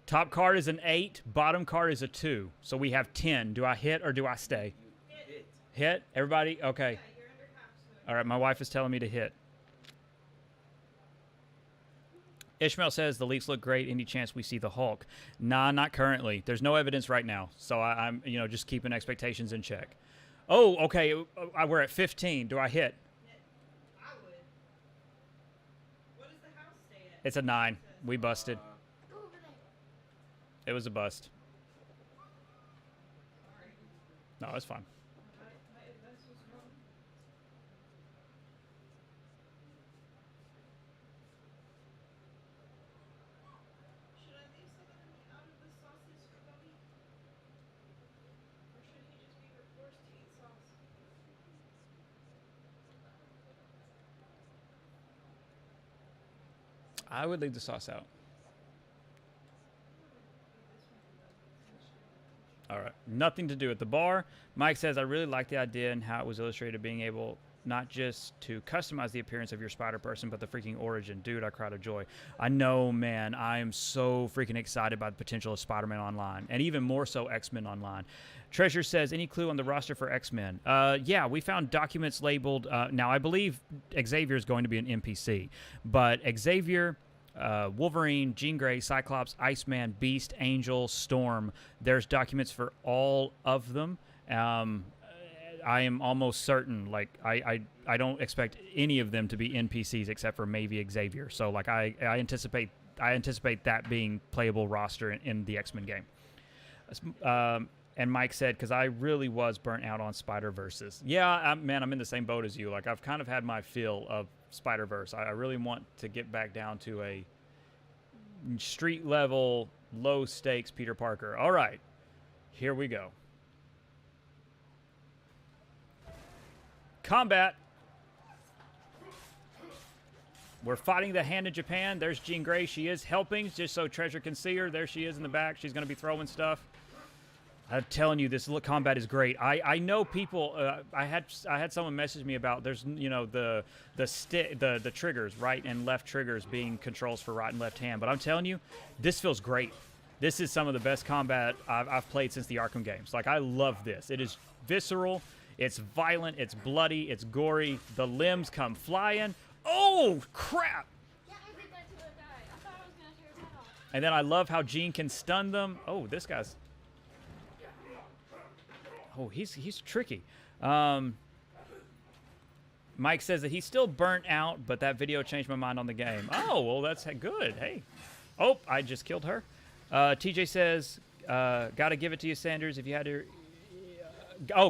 Top card is an 8. Bottom card is a 2. So we have 10. Do I hit or do I stay? You hit. Hit? Everybody? Okay. Yeah, you're under half, so All right, my wife is telling me to hit. Ishmael says the leaks look great. Any chance we see the Hulk? Nah, not currently. There's no evidence right now, so I'm just keeping expectations in check. Oh, okay. We're at 15. Do I hit? I would. What does the house stay at? It's a 9. We busted. Go over there. It was a bust. Sorry. No, it's fine. My advice was wrong. Should I leave some of the out of the sauces for Bobby? Or should he just be forced to eat sauce? I would leave the sauce out. All right. Nothing to do at the bar. Mike says, I really like the idea and how it was illustrated, being able not just to customize the appearance of your Spider-Person, but the freaking origin. Dude, I cried of joy. I know, man. I am so freaking excited by the potential of Spider-Man Online, and even more so X-Men Online. Treasure says, any clue on the roster for X-Men? Yeah, we found documents labeled. Now, I believe Xavier is going to be an NPC, but Xavier... Wolverine, Jean Grey, Cyclops, Iceman, Beast, Angel, Storm. There's documents for all of them. I am almost certain, like, I don't expect any of them to be NPCs except for maybe Xavier. So, like, I anticipate that being playable roster in the X-Men game. And Mike said, because I really was burnt out on Spider-Verses. Yeah, man, I'm in the same boat as you. Like, I've kind of had my fill of Spider-Verse. I really want to get back down to a street level, low stakes Peter Parker. All right, here we go. Combat. We're fighting the Hand of Japan. There's Jean Grey. She is helping, just so Treasure can see her. There she is in the back. She's going to be throwing stuff. I'm telling you, this combat is great. I know people. I had someone message me about there's the triggers, right and left triggers being controls for right and left hand. But I'm telling you, this feels great. This is some of the best combat I've played since the Arkham games. Like, I love this. It is visceral. It's violent. It's bloody. It's gory. The limbs come flying. Oh crap! Yeah, I did that to a guy. I thought I was gonna tear his head off. And then I love how Jean can stun them. Oh, this guy's. Oh, he's tricky. Mike says that he's still burnt out, but that video changed my mind on the game. Oh, well, that's good. Hey. Oh, I just killed her. TJ says, gotta give it to you, Sanders. If you had to...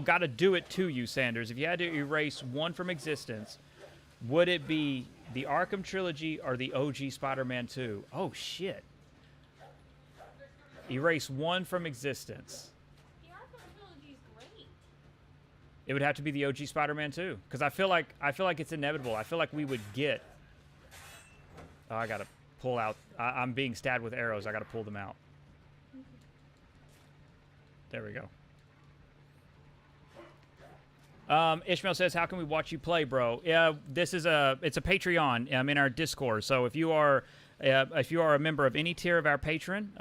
gotta do it to you, Sanders. If you had to erase one from existence, would it be the Arkham trilogy or the OG Spider-Man 2? Oh, shit. Erase one from existence. It would have to be the OG Spider-Man 2, because I feel like it's inevitable. I feel like we would get. Oh, I gotta pull out. I'm being stabbed with arrows. I gotta pull them out. There we go. Ishmael says, "How can we watch you play, bro?" Yeah, it's a Patreon in our Discord. So if you are a member of any tier of our patron,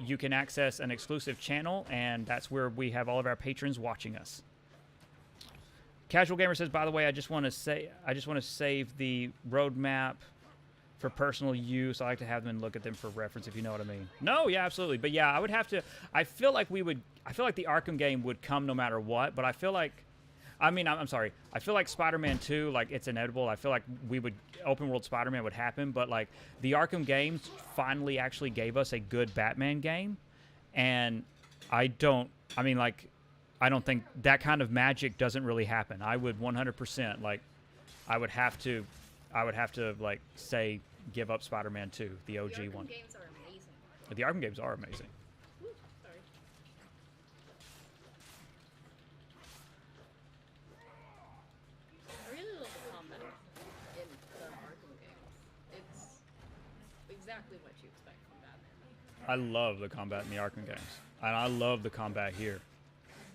you can access an exclusive channel, and that's where we have all of our patrons watching us. Casual Gamer says, "By the way, I just want to save the roadmap for personal use. I like to have them and look at them for reference, if you know what I mean." No, yeah, absolutely. But yeah, I would have to. I feel like the Arkham game would come no matter what. But I feel like. I'm sorry. I feel like Spider-Man 2, like, it's inevitable. I feel like open world Spider-Man would happen, but like the Arkham games finally actually gave us a good Batman game, and I don't think that kind of magic doesn't really happen. I would 100% I would have to like say give up Spider-Man 2, the OG one. The Arkham games are amazing. The Arkham games are amazing. Ooh, sorry. I really love the combat in the Arkham games. It's exactly what you expect from Batman. I love the combat in the Arkham games, and I love the combat here.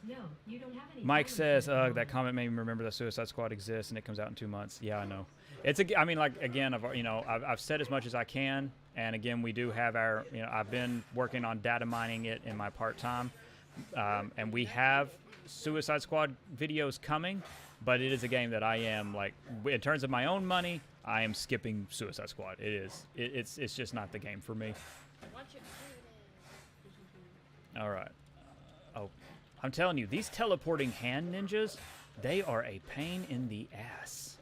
No, you don't have any. Mike says, that comment made me remember that Suicide Squad exists and it comes out in 2 months. Yeah, I know. I've said as much as I can, and again, we do have I've been working on data mining it in my part-time, and we have Suicide Squad videos coming, but it is a game that I am, like, in terms of my own money, I am skipping Suicide Squad. It's just not the game for me. Watch it. All right. I'm telling you, these teleporting hand ninjas, they are a pain in the ass.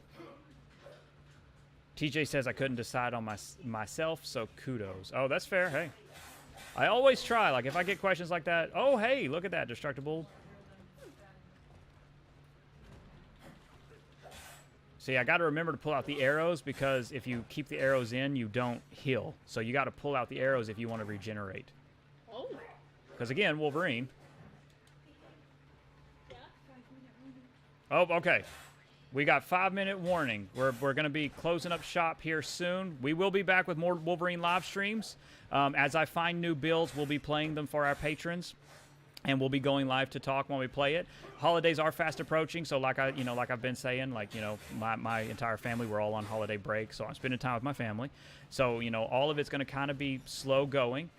TJ says I couldn't decide on myself, so kudos. Oh, that's fair. Hey, I always try. Like, if I get questions like that, oh, hey, look at that, Destructible. See, I got to remember to pull out the arrows, because if you keep the arrows in, you don't heal. So you got to pull out the arrows if you want to regenerate. Oh. Because, again, Wolverine. Oh, okay. We got 5-minute warning. We're going to be closing up shop here soon. We will be back with more Wolverine live streams. As I find new builds, we'll be playing them for our patrons, and we'll be going live to talk when we play it. Holidays are fast approaching, so like I've been saying, my entire family, we're all on holiday break, so I'm spending time with my family. So, all of it's going to kind of be slow going.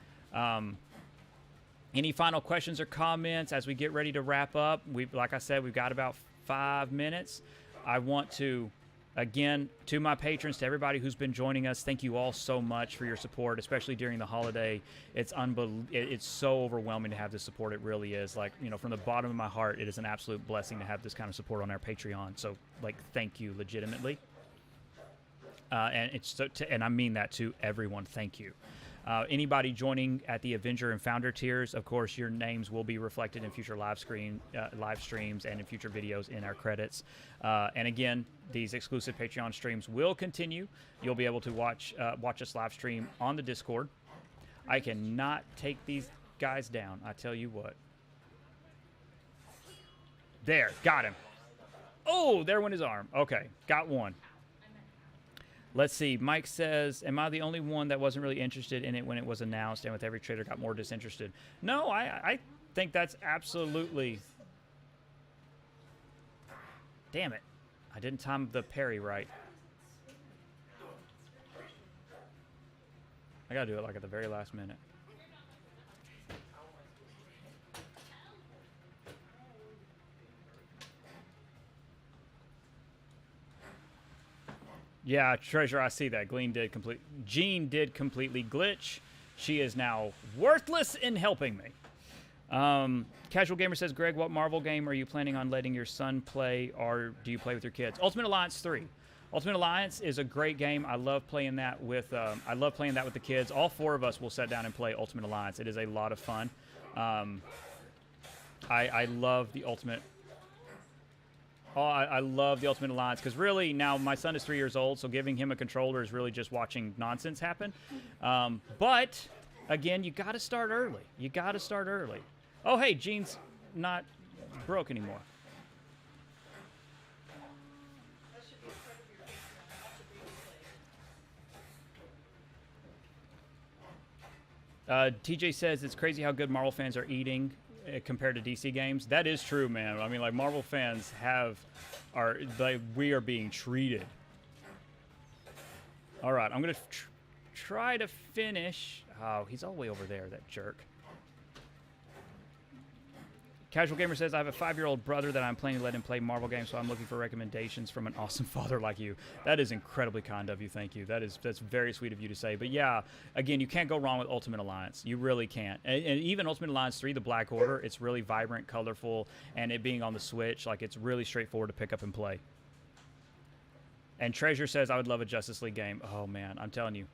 Any final questions or comments as we get ready to wrap up? Like I said, we've got about 5 minutes. I want to, again, to my patrons, to everybody who's been joining us, thank you all so much for your support, especially during the holiday. It's so overwhelming to have this support. It really is. Like, from the bottom of my heart, it is an absolute blessing to have this kind of support on our Patreon. So, thank you legitimately. And I mean that to everyone. Thank you. Anybody joining at the Avenger and Founder tiers, of course, your names will be reflected in future live streams and in future videos in our credits. And again, these exclusive Patreon streams will continue. You'll be able to watch us live stream on the Discord. I cannot take these guys down, I tell you what. There, got him. Oh, there went his arm. Okay, got one. Let's see. Mike says, am I the only one that wasn't really interested in it when it was announced, and with every trailer got more disinterested? No, I think that's absolutely... Damn it. I didn't time the parry right. I gotta do it like at the very last minute. Yeah, Treasure, I see that. Jean did completely glitch. She is now worthless in helping me. Casual Gamer says, Greg, what Marvel game are you planning on letting your son play, or do you play with your kids? Ultimate Alliance 3. Ultimate Alliance is a great game. I love playing that with the kids. All 4 of us will sit down and play Ultimate Alliance. It is a lot of fun. I love the Ultimate. Oh, I love the Ultimate Alliance, because really now my son is 3 years old, so giving him a controller is really just watching nonsense happen. But again, you got to start early. You got to start early. Oh, hey, Gene's not broke anymore. That should be a part of your Patreon. Watch a baby play. TJ says it's crazy how good Marvel fans are eating. compared to DC games. That is true, man. I mean, like, Marvel fans are like, we are being treated. All right, I'm gonna try to finish. Oh, he's all the way over there, that jerk. Casual Gamer says, I have a 5-year-old brother that I'm planning to let him play Marvel games, so I'm looking for recommendations from an awesome father like you. That is incredibly kind of you. Thank you. That's very sweet of you to say. But yeah, again, you can't go wrong with Ultimate Alliance. You really can't. And even Ultimate Alliance 3, the Black Order, it's really vibrant, colorful, and it being on the Switch, like, it's really straightforward to pick up and play. And Treasure says, I would love a Justice League game. Oh, man, I'm telling you.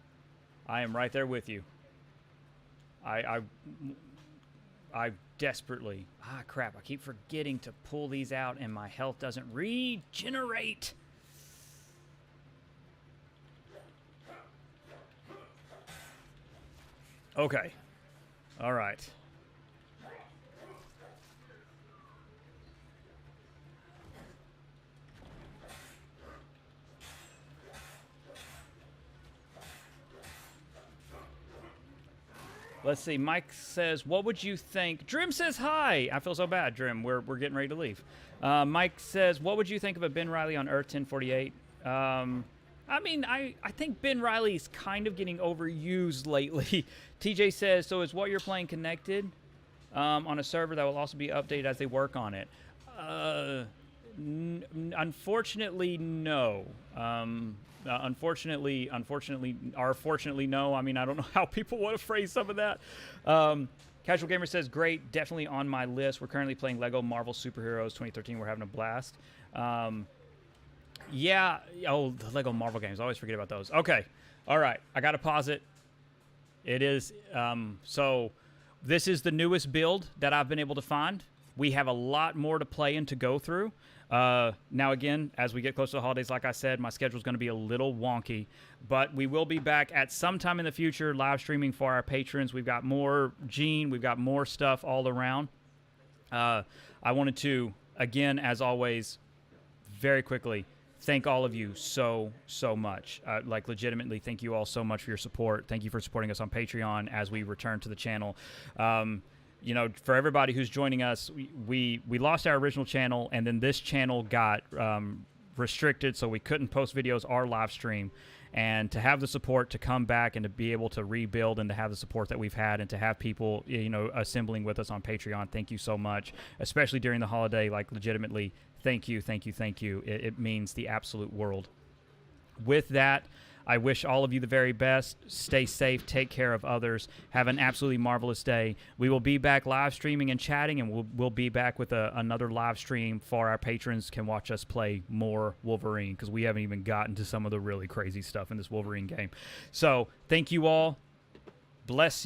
I am right there with you. I desperately... Ah, crap. I keep forgetting to pull these out, and my health doesn't regenerate. Okay. All right. Let's see. Mike says, what would you think? Drim says hi. I feel so bad, Drim. We're getting ready to leave. Mike says, what would you think of a Ben Reilly on Earth 1048? I mean, I think Ben Reilly's kind of getting overused lately. TJ says, so is what you're playing connected on a server that will also be updated as they work on it? Unfortunately, no. Unfortunately, or fortunately, no. I mean, I don't know how people want to phrase some of that. Casual Gamer says, great, definitely on my list. We're currently playing Lego Marvel Superheroes 2013. We're having a blast. Yeah, oh, the Lego Marvel games. I always forget about those. Okay, all right. I got to pause it. It is, so this is the newest build that I've been able to find. We have a lot more to play and to go through. Now, again, as we get close to the holidays, like I said, my schedule is going to be a little wonky, but we will be back at some time in the future live streaming for our patrons. We've got more Gene. We've got more stuff all around. I wanted to, again, as always, very quickly, thank all of you so much. Like, legitimately, thank you all so much for your support. Thank you for supporting us on Patreon as we return to the channel. You know, for everybody who's joining us, we lost our original channel, and then this channel got restricted, so we couldn't post videos or live stream. And to have the support to come back and to be able to rebuild and to have the support that we've had and to have people, you know, assembling with us on Patreon, thank you so much, especially during the holiday. Like, legitimately, thank you. It means the absolute world. With that, I wish all of you the very best. Stay safe. Take care of others. Have an absolutely marvelous day. We will be back live streaming and chatting, and we'll be back with another live stream for our patrons can watch us play more Wolverine, because we haven't even gotten to some of the really crazy stuff in this Wolverine game. So thank you all. Bless you.